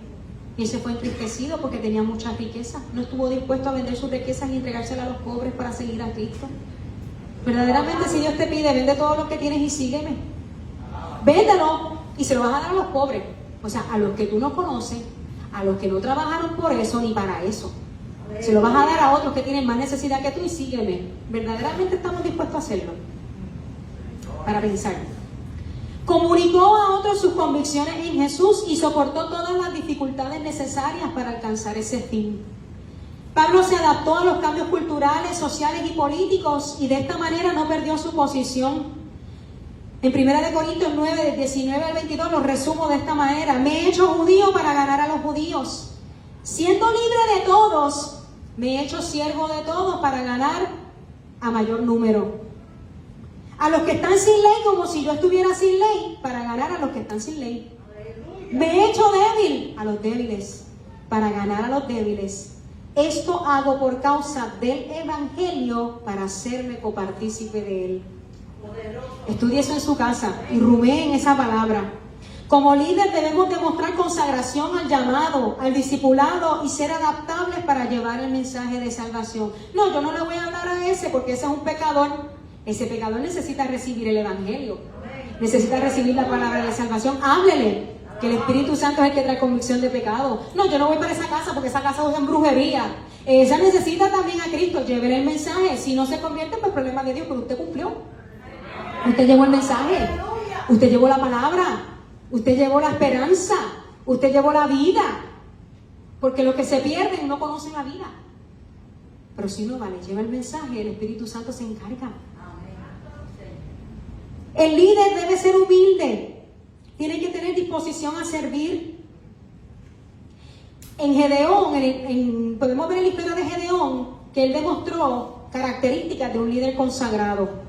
Y él se fue entristecido porque tenía muchas riquezas. No estuvo dispuesto a vender sus riquezas y entregárselas a los pobres para seguir a Cristo. Verdaderamente, si Dios te pide, vende todo lo que tienes y sígueme. Véndelo y se lo vas a dar a los pobres. O sea, a los que tú no conoces, a los que no trabajaron por eso ni para eso. Se lo vas a dar a otros que tienen más necesidad que tú y sígueme. ¿Verdaderamente estamos dispuestos a hacerlo? Para pensar. Comunicó a otros sus convicciones en Jesús y soportó todas las dificultades necesarias para alcanzar ese fin. Pablo se adaptó a los cambios culturales, sociales y políticos y de esta manera no perdió su posición. En 1 Corintios 9, del 19 al 22 lo resumo de esta manera. Me he hecho judío para ganar a los judíos. Siendo libre de todos, me he hecho siervo de todos para ganar a mayor número. A los que están sin ley, como si yo estuviera sin ley, para ganar a los que están sin ley. Me he hecho débil a los débiles, para ganar a los débiles. Esto hago por causa del Evangelio, para hacerme copartícipe de él. Estudie eso en su casa y rumee en esa palabra. Como líder debemos demostrar consagración al llamado, al discipulado y ser adaptables para llevar el mensaje de salvación. No, yo no le voy a hablar a ese porque ese es un pecador. Ese pecador necesita recibir el Evangelio, necesita recibir la palabra de salvación. Háblele, que el Espíritu Santo es el que trae convicción de pecado. No, yo no voy para esa casa porque esa casa usa en brujería. Ella necesita también a Cristo. Llévele el mensaje. Si no se convierte, pues problema de Dios, pero usted cumplió. Usted llevó el mensaje, usted llevó la palabra, usted llevó la esperanza, usted llevó la vida. Porque los que se pierden no conocen la vida. Pero si no vale, lleva el mensaje, el Espíritu Santo se encarga. El líder debe ser humilde, tiene que tener disposición a servir. En Gedeón, podemos ver en la historia de Gedeón que él demostró características de un líder consagrado.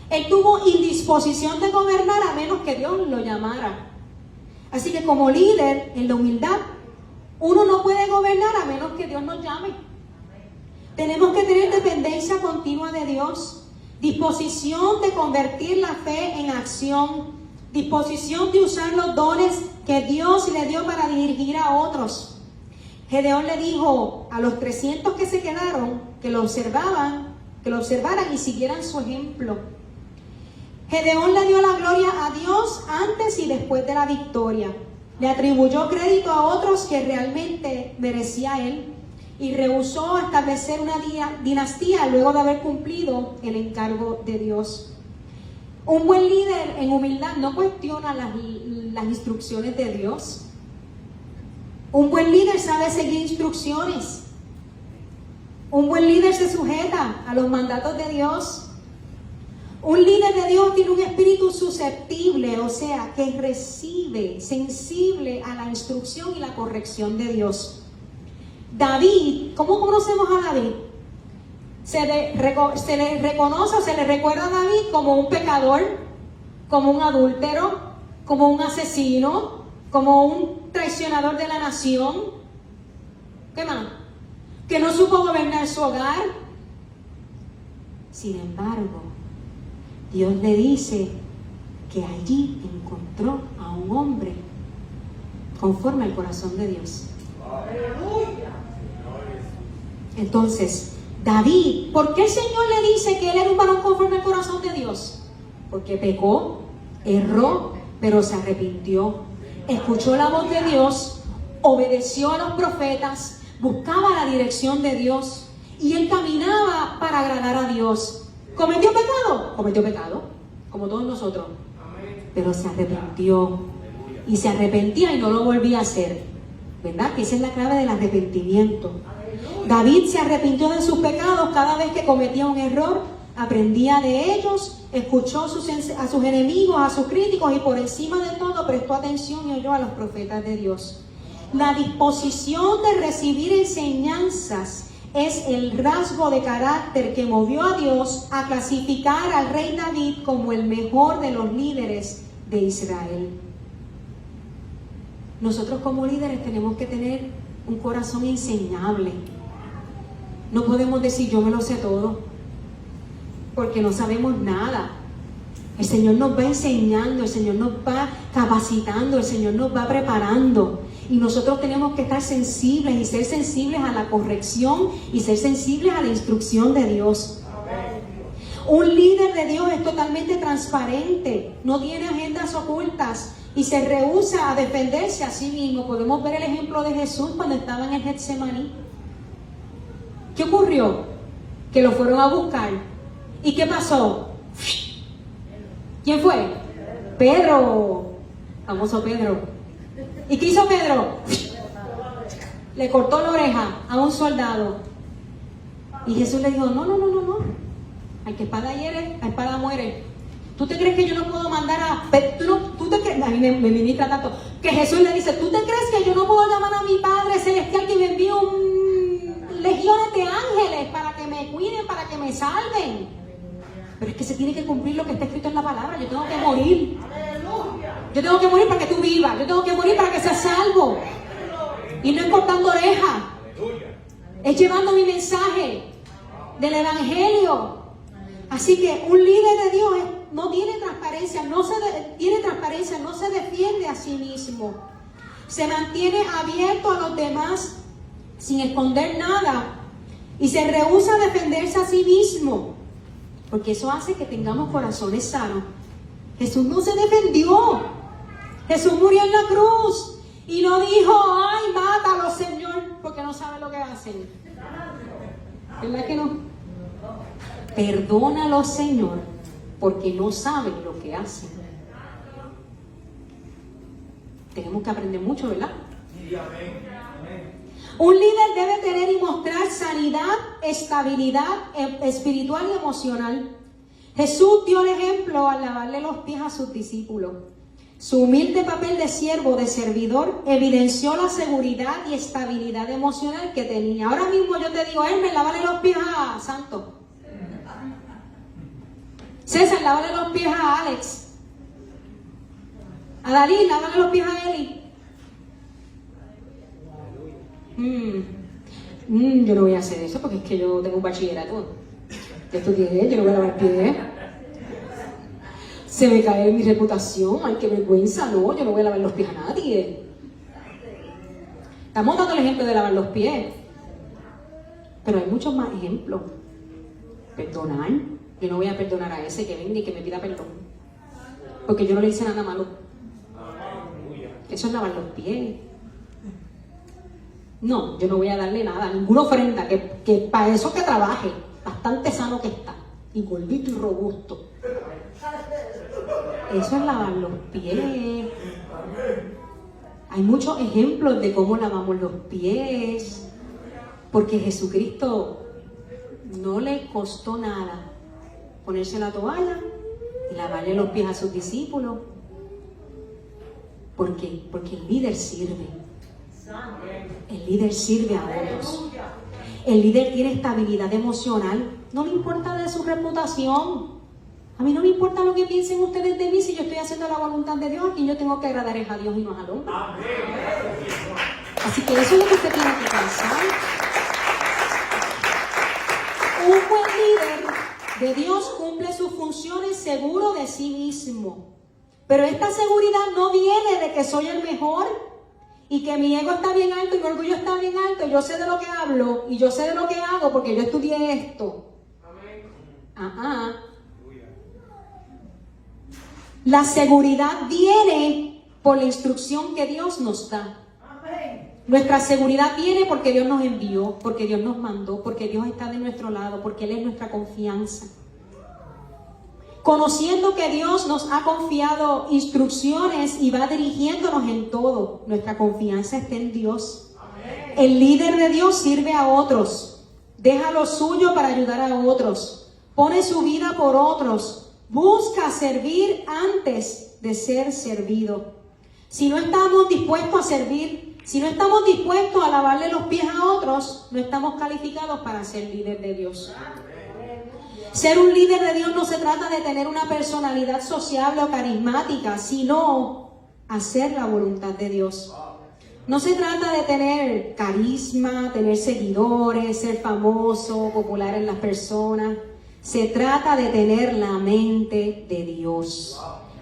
Él tuvo indisposición de gobernar a menos que Dios lo llamara. Así que como líder, en la humildad, uno no puede gobernar a menos que Dios nos llame. Tenemos que tener dependencia continua de Dios. Disposición de convertir la fe en acción, disposición de usar los dones que Dios le dio para dirigir a otros. Gedeón le dijo a los 300 que se quedaron que lo observaran y siguieran su ejemplo. Gedeón le dio la gloria a Dios antes y después de la victoria. Le atribuyó crédito a otros que realmente merecía él y rehusó establecer una dinastía luego de haber cumplido el encargo de Dios. Un buen líder en humildad no cuestiona las instrucciones de Dios. Un buen líder sabe seguir instrucciones. Un buen líder se sujeta a los mandatos de Dios. Un líder de Dios tiene un espíritu susceptible, o sea, que recibe, sensible a la instrucción y la corrección de Dios. David, ¿cómo conocemos a David? Se le reconoce o se le recuerda a David como un pecador, como un adúltero, como un asesino, como un traicionador de la nación. ¿Qué más? Que no supo gobernar su hogar. Sin embargo, Dios le dice que allí encontró a un hombre conforme al corazón de Dios. Entonces, David, ¿por qué el Señor le dice que él era un varón conforme al corazón de Dios? Porque pecó, erró, pero se arrepintió. Escuchó la voz de Dios, obedeció a los profetas, buscaba la dirección de Dios y él caminaba para agradar a Dios. ¿Cometió pecado? Cometió pecado, como todos nosotros. Pero se arrepintió. Y se arrepentía y no lo volvía a hacer. ¿Verdad? Que esa es la clave del arrepentimiento. David se arrepintió de sus pecados cada vez que cometía un error, aprendía de ellos, escuchó a sus enemigos, a sus críticos y por encima de todo prestó atención y oyó a los profetas de Dios. La disposición de recibir enseñanzas es el rasgo de carácter que movió a Dios a clasificar al rey David como el mejor de los líderes de Israel. Nosotros como líderes tenemos que tener un corazón enseñable. No podemos decir yo me lo sé todo, porque no sabemos nada. El Señor nos va enseñando, el Señor nos va capacitando, el Señor nos va preparando. Y nosotros tenemos que estar sensibles y ser sensibles a la corrección y ser sensibles a la instrucción de Dios. Un líder de Dios es totalmente transparente, no tiene agendas ocultas y se rehúsa a defenderse a sí mismo. Podemos ver el ejemplo de Jesús cuando estaba en el Getsemaní. ¿Qué ocurrió? Que lo fueron a buscar. ¿Y qué pasó? ¿Quién fue? Pedro. Famoso Pedro. ¿Y qué hizo Pedro? Le cortó la oreja a un soldado. Y Jesús le dijo, no. Al que espada hiere, a espada muere. ¿Tú te crees que yo no puedo mandar a... ¿Tú te crees? A mí me ministra tanto. Que Jesús le dice, ¿tú te crees que yo no puedo llamar a mi Padre Celestial que me envíe legiones de ángeles para que me cuiden, para que me salven? Pero es que se tiene que cumplir lo que está escrito en la palabra. Yo tengo que morir. Yo tengo que morir para que tú vivas. Yo tengo que morir para que seas salvo. Y no es cortando oreja. Es llevando mi mensaje del evangelio. Así que un líder de Dios no tiene transparencia, no se defiende a sí mismo. Se mantiene abierto a los demás sin esconder nada. Y se rehúsa a defenderse a sí mismo. Porque eso hace que tengamos corazones sanos. Jesús no se defendió. Jesús murió en la cruz. Y no dijo, ay, mátalo, Señor, porque no sabe lo que hacen. ¿Verdad que no? Perdónalo, Señor, porque no saben lo que hacen. Tenemos que aprender mucho, ¿verdad? Un líder debe tener y mostrar sanidad, estabilidad espiritual y emocional. Jesús dio el ejemplo al lavarle los pies a sus discípulos. Su humilde papel de siervo, de servidor, evidenció la seguridad y estabilidad emocional que tenía. Ahora mismo yo te digo, Hermes, lávale los pies a Santo. César, lávale los pies a Alex. A Dalí, lávale los pies a Eli. Yo no voy a hacer eso porque es que yo tengo un bachillerato. Ya estudié, yo no voy a lavar pies. Se me cae mi reputación, ay, qué vergüenza, no, yo no voy a lavar los pies a nadie. Estamos dando el ejemplo de lavar los pies, pero hay muchos más ejemplos. Perdonar. Yo no voy a perdonar a ese que venga y que me pida perdón, porque yo no le hice nada malo. Eso es lavar los pies. No, yo no voy a darle nada, ninguna ofrenda, que para eso que trabaje, bastante sano que está, y gordito y robusto. Eso es lavar los pies. Hay muchos ejemplos de cómo lavamos los pies, porque Jesucristo no le costó nada ponerse la toalla y lavarle los pies a sus discípulos. ¿Por qué? Porque el líder sirve. El líder sirve a otros. El líder tiene estabilidad emocional. No le importa de su reputación. A mí no me importa lo que piensen ustedes de mí si yo estoy haciendo la voluntad de Dios. Aquí yo tengo que agradar es a Dios y no al hombre. Así que eso es lo que usted tiene que pensar. Un buen líder de Dios cumple sus funciones seguro de sí mismo. Pero esta seguridad no viene de que soy el mejor y que mi ego está bien alto y mi orgullo está bien alto. Yo sé de lo que hablo y yo sé de lo que hago porque yo estudié esto. La seguridad viene por la instrucción que Dios nos da. Nuestra seguridad viene porque Dios nos envió, porque Dios nos mandó, porque Dios está de nuestro lado, porque Él es nuestra confianza. Conociendo que Dios nos ha confiado instrucciones y va dirigiéndonos en todo, nuestra confianza está en Dios. El líder de Dios sirve a otros, deja lo suyo para ayudar a otros, pone su vida por otros, busca servir antes de ser servido. Si no estamos dispuestos a servir, si no estamos dispuestos a lavarle los pies a otros, no estamos calificados para ser líder de Dios. Ser un líder de Dios no se trata de tener una personalidad sociable o carismática, sino hacer la voluntad de Dios. No se trata de tener carisma, tener seguidores, ser famoso, popular en las personas. Se trata de tener la mente de Dios,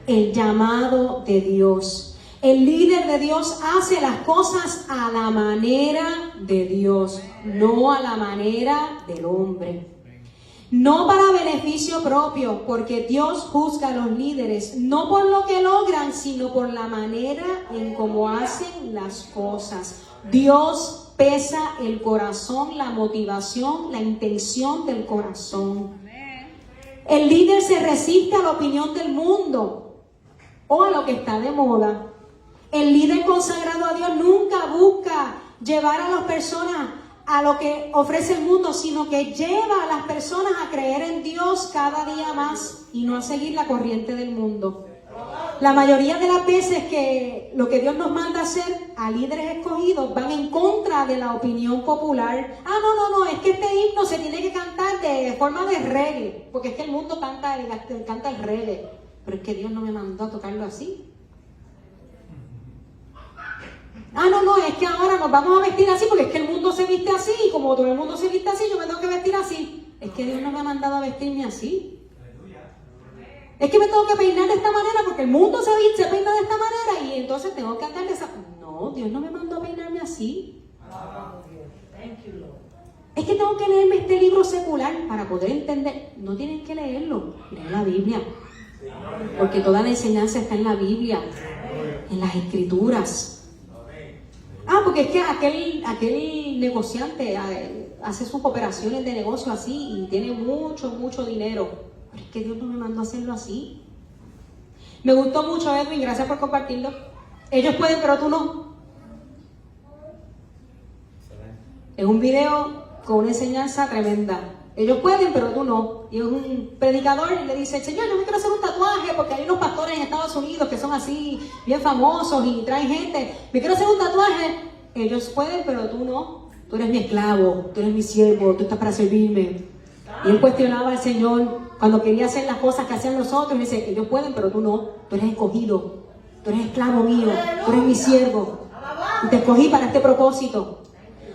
el llamado de Dios. El líder de Dios hace las cosas a la manera de Dios, no a la manera del hombre. No para beneficio propio, porque Dios juzga a los líderes, no por lo que logran, sino por la manera en cómo hacen las cosas. Dios pesa el corazón, la motivación, la intención del corazón. El líder se resiste a la opinión del mundo o a lo que está de moda. El líder consagrado a Dios nunca busca llevar a las personas a lo que ofrece el mundo, sino que lleva a las personas a creer en Dios cada día más y no a seguir la corriente del mundo. La mayoría de las veces que lo que Dios nos manda hacer a líderes escogidos van en contra de la opinión popular. No, es que este himno se tiene que cantar de forma de reggae, porque es que el mundo canta el reggae, pero es que Dios no me mandó a tocarlo así. Es que ahora nos vamos a vestir así porque es que el mundo se viste así y como todo el mundo se viste así, yo me tengo que vestir así. Es que Dios no me ha mandado a vestirme así. Es que me tengo que peinar de esta manera porque el mundo se peina de esta manera y entonces tengo que andar de esa... No, Dios no me mandó a peinarme así. Es que tengo que leerme este libro secular para poder entender. No tienen que leerlo, leen la Biblia. Porque toda la enseñanza está en la Biblia, en las Escrituras. Porque es que aquel negociante hace sus operaciones de negocio así y tiene mucho dinero. Pero es que Dios no me mandó a hacerlo así. Me gustó mucho, Edwin, gracias por compartirlo. Ellos pueden, pero tú no. Es un video con una enseñanza tremenda. Ellos pueden, pero tú no. Y un predicador le dice, Señor, yo me quiero hacer un tatuaje porque hay unos pastores en Estados Unidos que son así, bien famosos y traen gente. Me quiero hacer un tatuaje. Ellos pueden, pero tú no. Tú eres mi esclavo, tú eres mi siervo, tú estás para servirme. Y él cuestionaba al Señor cuando quería hacer las cosas que hacían los otros. Y dice, ellos pueden, pero tú no. Tú eres escogido, tú eres esclavo mío, tú eres mi siervo. Y te escogí para este propósito.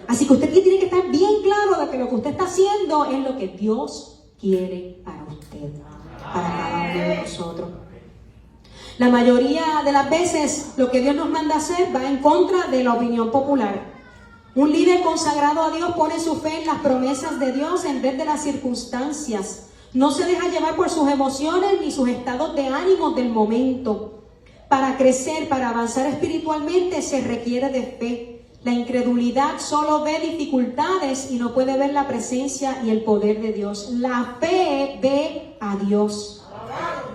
Así que usted tiene que estar bien claro de que lo que usted está haciendo es lo que Dios quiere para usted, para cada uno de nosotros. La mayoría de las veces lo que Dios nos manda a hacer va en contra de la opinión popular. Un líder consagrado a Dios pone su fe en las promesas de Dios en vez de las circunstancias. No se deja llevar por sus emociones ni sus estados de ánimo del momento. Para crecer, para avanzar espiritualmente se requiere de fe. La incredulidad solo ve dificultades y no puede ver la presencia y el poder de Dios. La fe ve a Dios.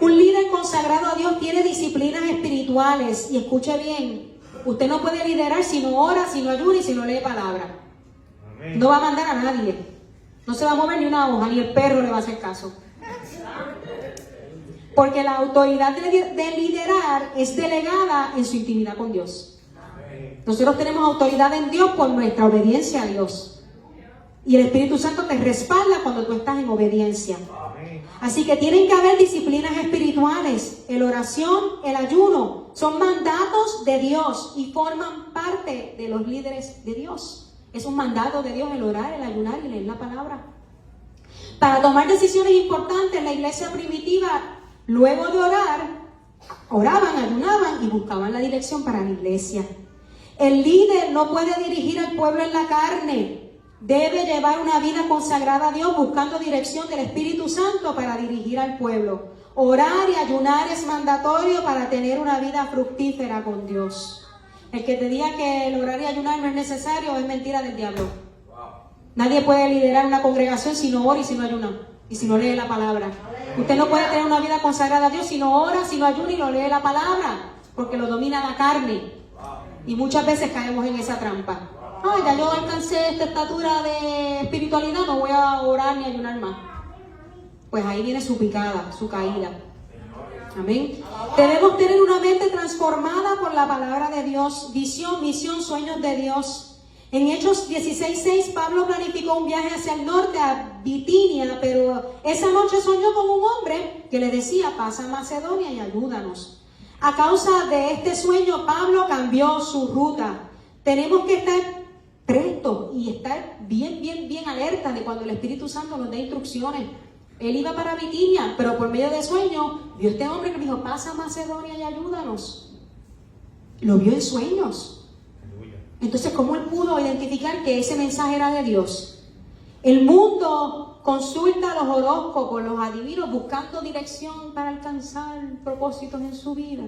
Un líder consagrado a Dios tiene disciplinas espirituales. Y escuche bien, usted no puede liderar si no ora, si no ayuna y si no lee palabra. Amén. No va a mandar a nadie. No se va a mover ni una hoja, ni el perro le va a hacer caso. Porque la autoridad de liderar es delegada en su intimidad con Dios. Nosotros tenemos autoridad en Dios por nuestra obediencia a Dios. Y el Espíritu Santo te respalda cuando tú estás en obediencia. Así que tienen que haber disciplinas espirituales. La oración, el ayuno, son mandatos de Dios y forman parte de los líderes de Dios. Es un mandato de Dios el orar, el ayunar y leer la palabra. Para tomar decisiones importantes, la iglesia primitiva, luego de orar, oraban, ayunaban y buscaban la dirección para la iglesia. El líder no puede dirigir al pueblo en la carne. Debe llevar una vida consagrada a Dios buscando dirección del Espíritu Santo para dirigir al pueblo. Orar y ayunar es mandatorio para tener una vida fructífera con Dios. El que te diga que el orar y ayunar no es necesario es mentira del diablo. Nadie puede liderar una congregación si no ora y si no ayuna y si no lee la palabra. Usted no puede tener una vida consagrada a Dios si no ora, si no ayuna y no lee la palabra, porque lo domina la carne. Y muchas veces caemos en esa trampa. Ay, ya yo alcancé esta estatura de espiritualidad, no voy a orar ni ayunar más. Pues ahí viene su picada, su caída. Amén. Debemos tener una mente transformada por la palabra de Dios. Visión, misión, sueños de Dios. En Hechos 16:6, Pablo planificó un viaje hacia el norte, a Bitinia, pero esa noche soñó con un hombre que le decía, pasa a Macedonia y ayúdanos. A causa de este sueño, Pablo cambió su ruta. Tenemos que estar prestos y estar bien alerta de cuando el Espíritu Santo nos dé instrucciones. Él iba para Bitinia, pero por medio de sueño, vio este hombre que le dijo, pasa a Macedonia y ayúdanos. Lo vio en sueños. Entonces, ¿cómo él pudo identificar que ese mensaje era de Dios? El mundo consulta los horóscopos, los adivinos, buscando dirección para alcanzar propósitos en su vida.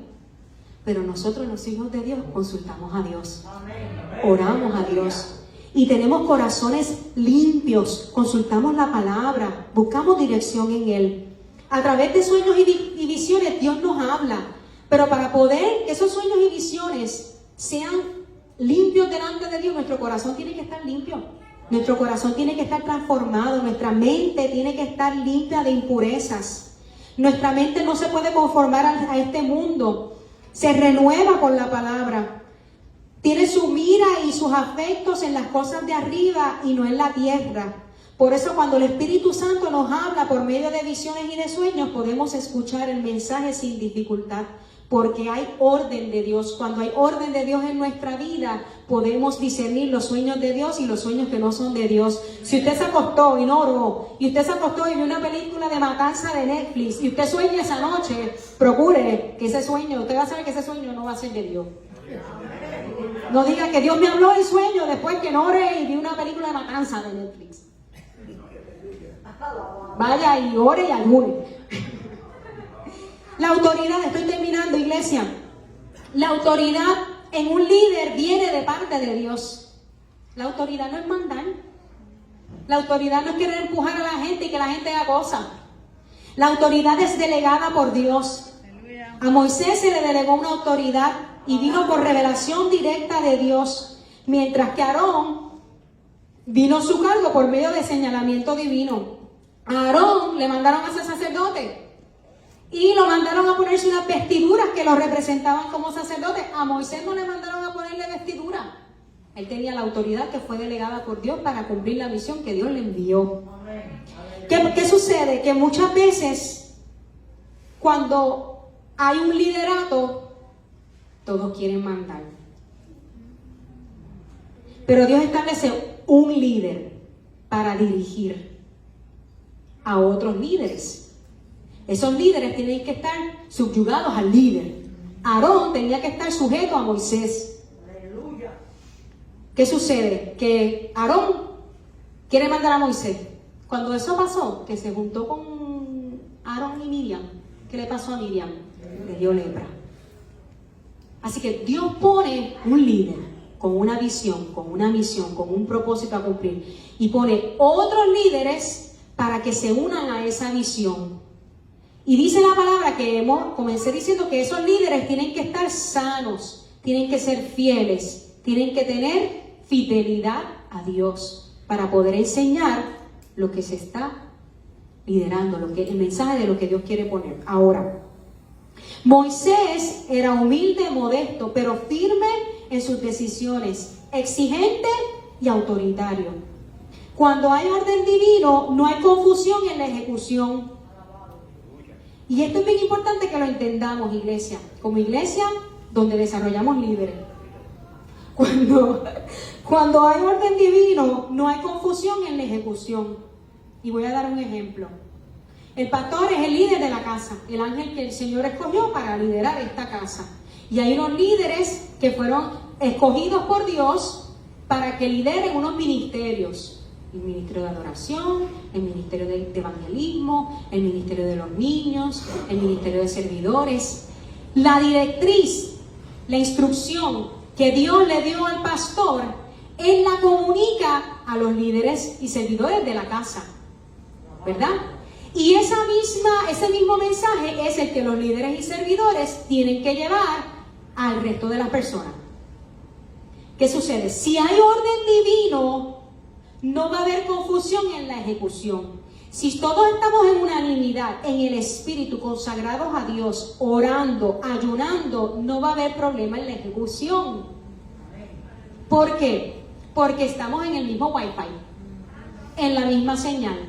Pero nosotros, los hijos de Dios, consultamos a Dios. Oramos a Dios. Y tenemos corazones limpios, consultamos la palabra, buscamos dirección en Él. A través de sueños y visiones Dios nos habla, pero para poder que esos sueños y visiones sean limpios delante de Dios, nuestro corazón tiene que estar limpio, nuestro corazón tiene que estar transformado, nuestra mente tiene que estar limpia de impurezas. Nuestra mente no se puede conformar a este mundo, se renueva con la palabra. Tiene su mira y sus afectos en las cosas de arriba y no en la tierra. Por eso cuando el Espíritu Santo nos habla por medio de visiones y de sueños, podemos escuchar el mensaje sin dificultad. Porque hay orden de Dios. Cuando hay orden de Dios en nuestra vida, podemos discernir los sueños de Dios y los sueños que no son de Dios. Si usted se acostó y no oró, y usted se acostó y vio una película de matanza de Netflix, y usted sueña esa noche, procure que ese sueño, usted va a saber que ese sueño no va a ser de Dios. No diga que Dios me habló en sueño después que no ore y vi una película de matanza de Netflix. Vaya y ore y ayune. La autoridad, estoy terminando, iglesia. La autoridad en un líder viene de parte de Dios. La autoridad no es mandar. La autoridad no es querer empujar a la gente y que la gente haga cosas. La autoridad es delegada por Dios. A Moisés se le delegó una autoridad y vino por revelación directa de Dios, mientras que a Aarón vino su cargo por medio de señalamiento divino. A Aarón le mandaron a ser sacerdote y lo mandaron a ponerse unas vestiduras que lo representaban como sacerdote. A Moisés no le mandaron a ponerle vestidura. Él tenía la autoridad que fue delegada por Dios para cumplir la misión que Dios le envió. ¿Qué sucede? Que muchas veces cuando hay un liderato, todos quieren mandar. Pero Dios establece un líder para dirigir a otros líderes. Esos líderes tienen que estar subyugados al líder. Aarón tenía que estar sujeto a Moisés. ¿Qué sucede? Que Aarón quiere mandar a Moisés. Cuando eso pasó, que se juntó con Aarón y Miriam, ¿qué le pasó a Miriam? Le dio lepra. Así que Dios pone un líder con una visión, con una misión, con un propósito a cumplir, y pone otros líderes para que se unan a esa visión. Y dice la palabra que comencé diciendo que esos líderes tienen que estar sanos, tienen que ser fieles, tienen que tener fidelidad a Dios para poder enseñar lo que se está liderando, el mensaje de lo que Dios quiere poner. Ahora, Moisés era humilde, modesto, pero firme en sus decisiones, exigente y autoritario. Cuando hay orden divino, no hay confusión en la ejecución. Y esto es bien importante que lo entendamos, iglesia. Como iglesia donde desarrollamos líderes. Cuando hay orden divino, no hay confusión en la ejecución. Y voy a dar un ejemplo. El pastor es el líder de la casa, el ángel que el Señor escogió para liderar esta casa. Y hay unos líderes que fueron escogidos por Dios para que lideren unos ministerios. El ministerio de adoración, el ministerio de evangelismo, el ministerio de los niños, el ministerio de servidores. La directriz, la instrucción que Dios le dio al pastor, Él la comunica a los líderes y servidores de la casa, ¿verdad? Y ese mismo mensaje es el que los líderes y servidores tienen que llevar al resto de las personas. ¿Qué sucede? Si hay orden divino, no va a haber confusión en la ejecución. Si todos estamos en unanimidad, en el Espíritu, consagrados a Dios, orando, ayunando, no va a haber problema en la ejecución. ¿Por qué? Porque estamos en el mismo Wi-Fi, en la misma señal,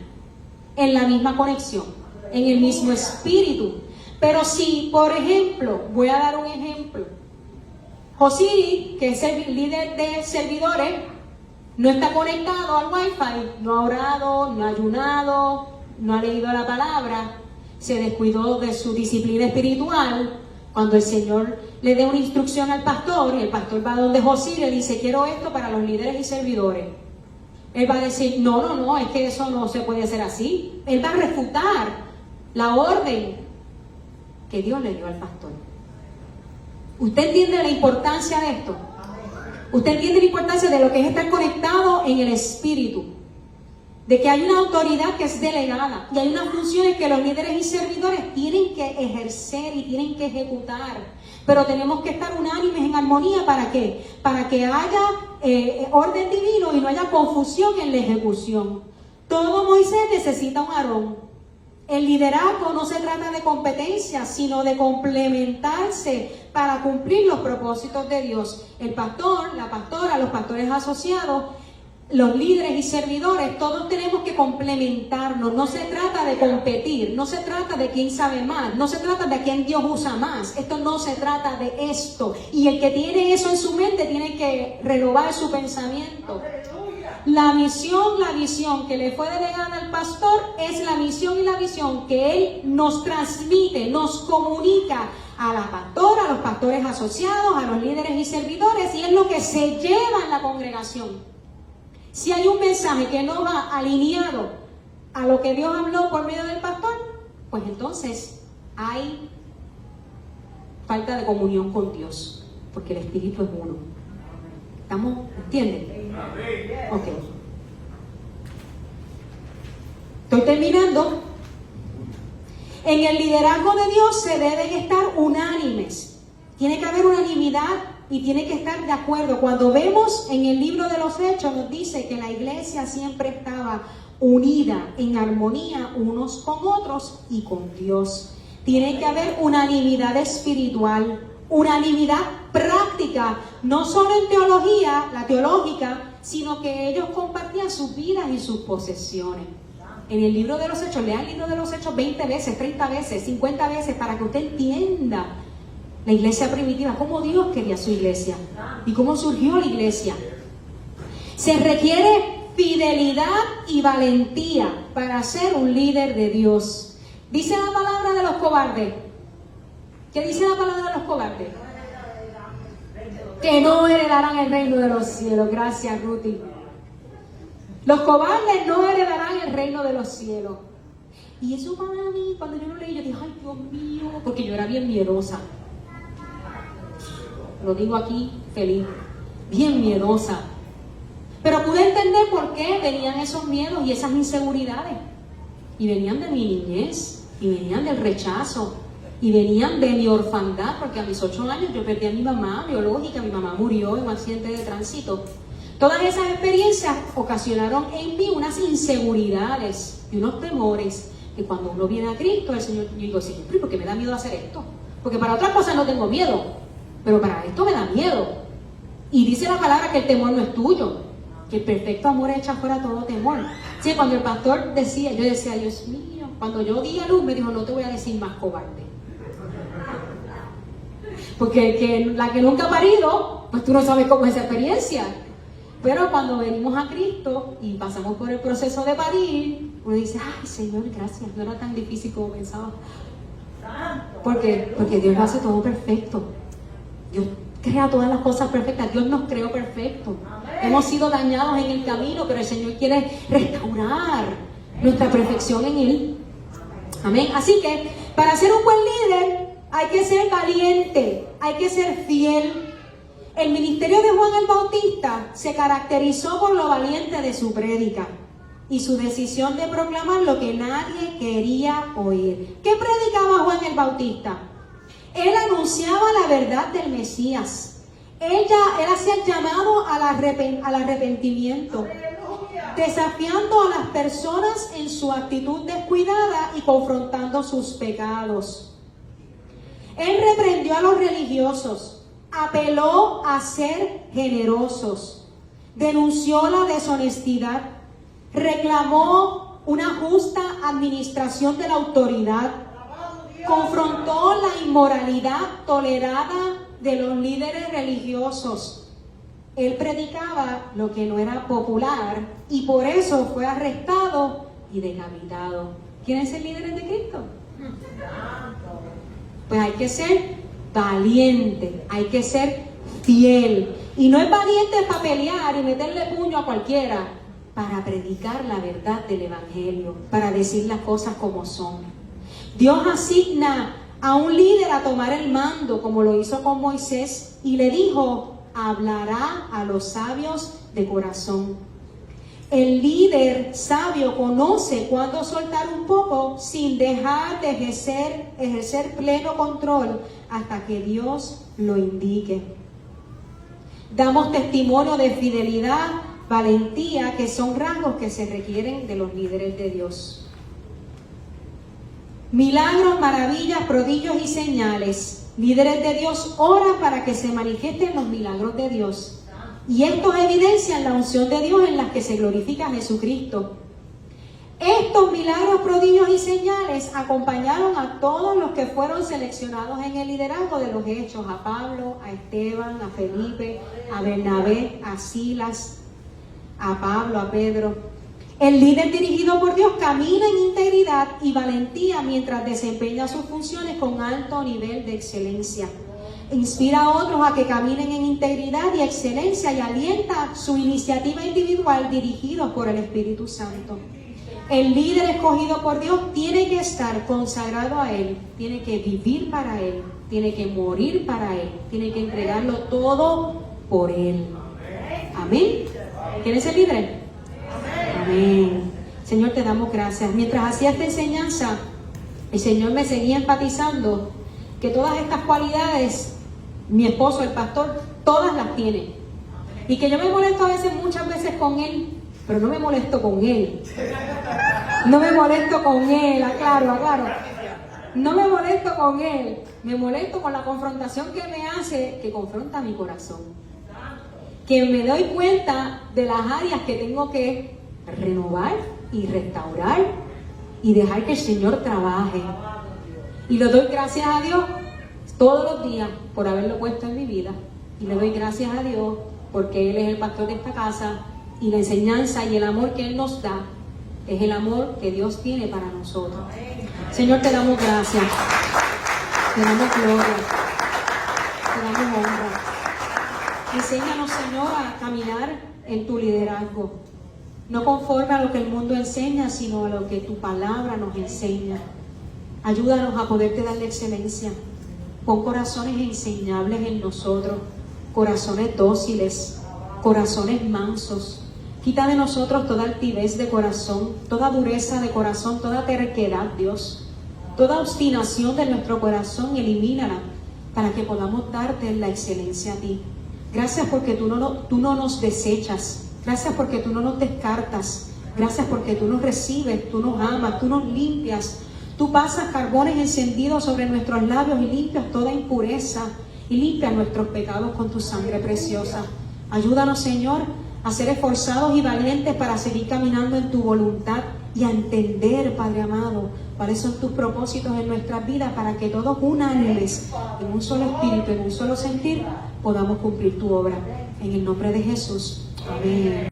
en la misma conexión, en el mismo Espíritu. Pero si, por ejemplo, voy a dar un ejemplo, José, que es el líder de servidores, no está conectado al Wi-Fi, no ha orado, no ha ayunado, no ha leído la palabra, se descuidó de su disciplina espiritual. Cuando el Señor le dé una instrucción al pastor, y el pastor va donde José y le dice, quiero esto para los líderes y servidores, él va a decir, no, es que eso no se puede hacer así. Él va a refutar la orden que Dios le dio al pastor. ¿Usted entiende la importancia de esto? ¿Usted entiende la importancia de lo que es estar conectado en el Espíritu? De que hay una autoridad que es delegada y hay unas funciones que los líderes y servidores tienen que ejercer y tienen que ejecutar. Pero tenemos que estar unánimes en armonía. ¿Para qué? Para que haya orden divino y no haya confusión en la ejecución. Todo Moisés necesita un Aarón. El liderazgo no se trata de competencia, sino de complementarse para cumplir los propósitos de Dios. El pastor, la pastora, los pastores asociados, los líderes y servidores, todos tenemos que complementarnos. No se trata de competir, no se trata de quién sabe más, no se trata de quién Dios usa más. Esto no se trata de esto. Y el que tiene eso en su mente tiene que renovar su pensamiento. La misión, la visión que le fue delegada al pastor es la misión y la visión que él nos transmite, nos comunica a la pastora, a los pastores asociados, a los líderes y servidores, y es lo que se lleva en la congregación. Si hay un mensaje que no va alineado a lo que Dios habló por medio del pastor, pues entonces hay falta de comunión con Dios, porque el Espíritu es uno. ¿Estamos? ¿Entienden? Ok. Estoy terminando. En el liderazgo de Dios se deben estar unánimes. Tiene que haber unanimidad y tiene que estar de acuerdo. Cuando vemos en el libro de los Hechos, nos dice que la iglesia siempre estaba unida, en armonía unos con otros y con Dios. Tiene que haber unanimidad espiritual, unanimidad práctica, no solo en teología, la teológica, sino que ellos compartían sus vidas y sus posesiones. En el libro de los Hechos, lean el libro de los Hechos 20 veces, 30 veces, 50 veces, para que usted entienda la iglesia primitiva, cómo Dios quería su iglesia y cómo surgió la iglesia. Se requiere fidelidad y valentía para ser un líder de Dios. Dice la palabra de los cobardes. ¿Qué dice la palabra de los cobardes? que no heredarán el reino de los cielos. Gracias, Ruti. Los cobardes no heredarán el reino de los cielos. Y eso para mí, cuando yo lo leí, yo dije, ay, Dios mío, porque yo era bien miedosa. Lo digo aquí feliz, bien miedosa. Pero pude entender por qué venían esos miedos y esas inseguridades. Y venían de mi niñez, y venían del rechazo, y venían de mi orfandad, porque a mis 8 años yo perdí a mi mamá biológica, mi mamá murió en un accidente de tránsito. Todas esas experiencias ocasionaron en mí unas inseguridades y unos temores, que cuando uno viene a Cristo, el Señor, yo digo, Señor, ¿por qué me da miedo hacer esto? Porque para otras cosas no tengo miedo, pero para esto me da miedo. Y dice la palabra que el temor no es tuyo, que el perfecto amor echa fuera todo temor. Sí, cuando el pastor decía, yo decía, Dios mío, cuando yo di a luz me dijo, no te voy a decir más cobarde. Porque la que nunca ha parido, pues tú no sabes cómo es esa experiencia. Pero cuando venimos a Cristo y pasamos por el proceso de parir, uno dice, ay Señor, gracias, no era tan difícil como pensaba. Porque Dios lo hace todo perfecto. Dios crea todas las cosas perfectas. Dios nos creó perfectos. Hemos sido dañados en el camino, pero el Señor quiere restaurar nuestra perfección en Él. Amén. Así que para ser un buen líder hay que ser valiente, hay que ser fiel. El ministerio de Juan el Bautista se caracterizó por lo valiente de su prédica y su decisión de proclamar lo que nadie quería oír. ¿Qué predicaba Juan el Bautista? Él anunciaba la verdad del Mesías. Él hacía el llamado al arrepentimiento, desafiando a las personas en su actitud descuidada y confrontando sus pecados. Él reprendió a los religiosos, apeló a ser generosos, denunció la deshonestidad, reclamó una justa administración de la autoridad, confrontó la inmoralidad tolerada de los líderes religiosos. Él predicaba lo que no era popular y por eso fue arrestado y decapitado. ¿Quieren ser líderes de Cristo? Pues hay que ser valiente, hay que ser fiel. Y no es valiente para pelear y meterle puño a cualquiera, para predicar la verdad del Evangelio, para decir las cosas como son. Dios asigna a un líder a tomar el mando, como lo hizo con Moisés, y le dijo, hablará a los sabios de corazón. El líder sabio conoce cuándo soltar un poco sin dejar de ejercer pleno control hasta que Dios lo indique. Damos testimonio de fidelidad, valentía, que son rasgos que se requieren de los líderes de Dios. Milagros, maravillas, prodigios y señales. Líderes de Dios oran para que se manifiesten los milagros de Dios. Y estos evidencian la unción de Dios en las que se glorifica a Jesucristo. Estos milagros, prodigios y señales acompañaron a todos los que fueron seleccionados en el liderazgo de los hechos, a Pablo, a Esteban, a Felipe, a Bernabé, a Silas, a Pablo, a Pedro. El líder dirigido por Dios camina en integridad y valentía mientras desempeña sus funciones con alto nivel de excelencia. Inspira a otros a que caminen en integridad y excelencia y alienta su iniciativa individual dirigidos por el Espíritu Santo. El líder escogido por Dios tiene que estar consagrado a Él, tiene que vivir para Él, tiene que morir para Él, tiene que entregarlo todo por Él. Amén. ¿Quieren ser líderes? Amén. Señor, te damos gracias. Mientras hacía esta enseñanza, el Señor me seguía enfatizando que todas estas cualidades, mi esposo, el pastor, todas las tiene. Y que yo me molesto muchas veces con él, pero no me molesto con él. No me molesto con él, aclaro. No me molesto con él, me molesto con la confrontación que me hace, que confronta mi corazón. Que me doy cuenta de las áreas que tengo que renovar y restaurar y dejar que el Señor trabaje. Y le doy gracias a Dios todos los días por haberlo puesto en mi vida. Y le doy gracias a Dios porque Él es el pastor de esta casa y la enseñanza y el amor que Él nos da es el amor que Dios tiene para nosotros. Señor, te damos gracias, te damos gloria, te damos honra. Enséñanos, Señor, a caminar en tu liderazgo. No conforme a lo que el mundo enseña, sino a lo que tu palabra nos enseña. Ayúdanos a poderte dar la excelencia. Pon corazones enseñables en nosotros, corazones dóciles, corazones mansos. Quita de nosotros toda altivez de corazón, toda dureza de corazón, toda terquedad, Dios. Toda obstinación de nuestro corazón, elimínala para que podamos darte la excelencia a ti. Gracias porque tú no nos desechas. Gracias porque tú no nos descartas. Gracias porque tú nos recibes, tú nos amas, tú nos limpias. Tú pasas carbones encendidos sobre nuestros labios y limpias toda impureza y limpias nuestros pecados con tu sangre preciosa. Ayúdanos, Señor, a ser esforzados y valientes para seguir caminando en tu voluntad y a entender, Padre amado, cuáles son tus propósitos en nuestras vidas para que todos unánimes, en un solo espíritu, en un solo sentir, podamos cumplir tu obra. En el nombre de Jesús. Amén.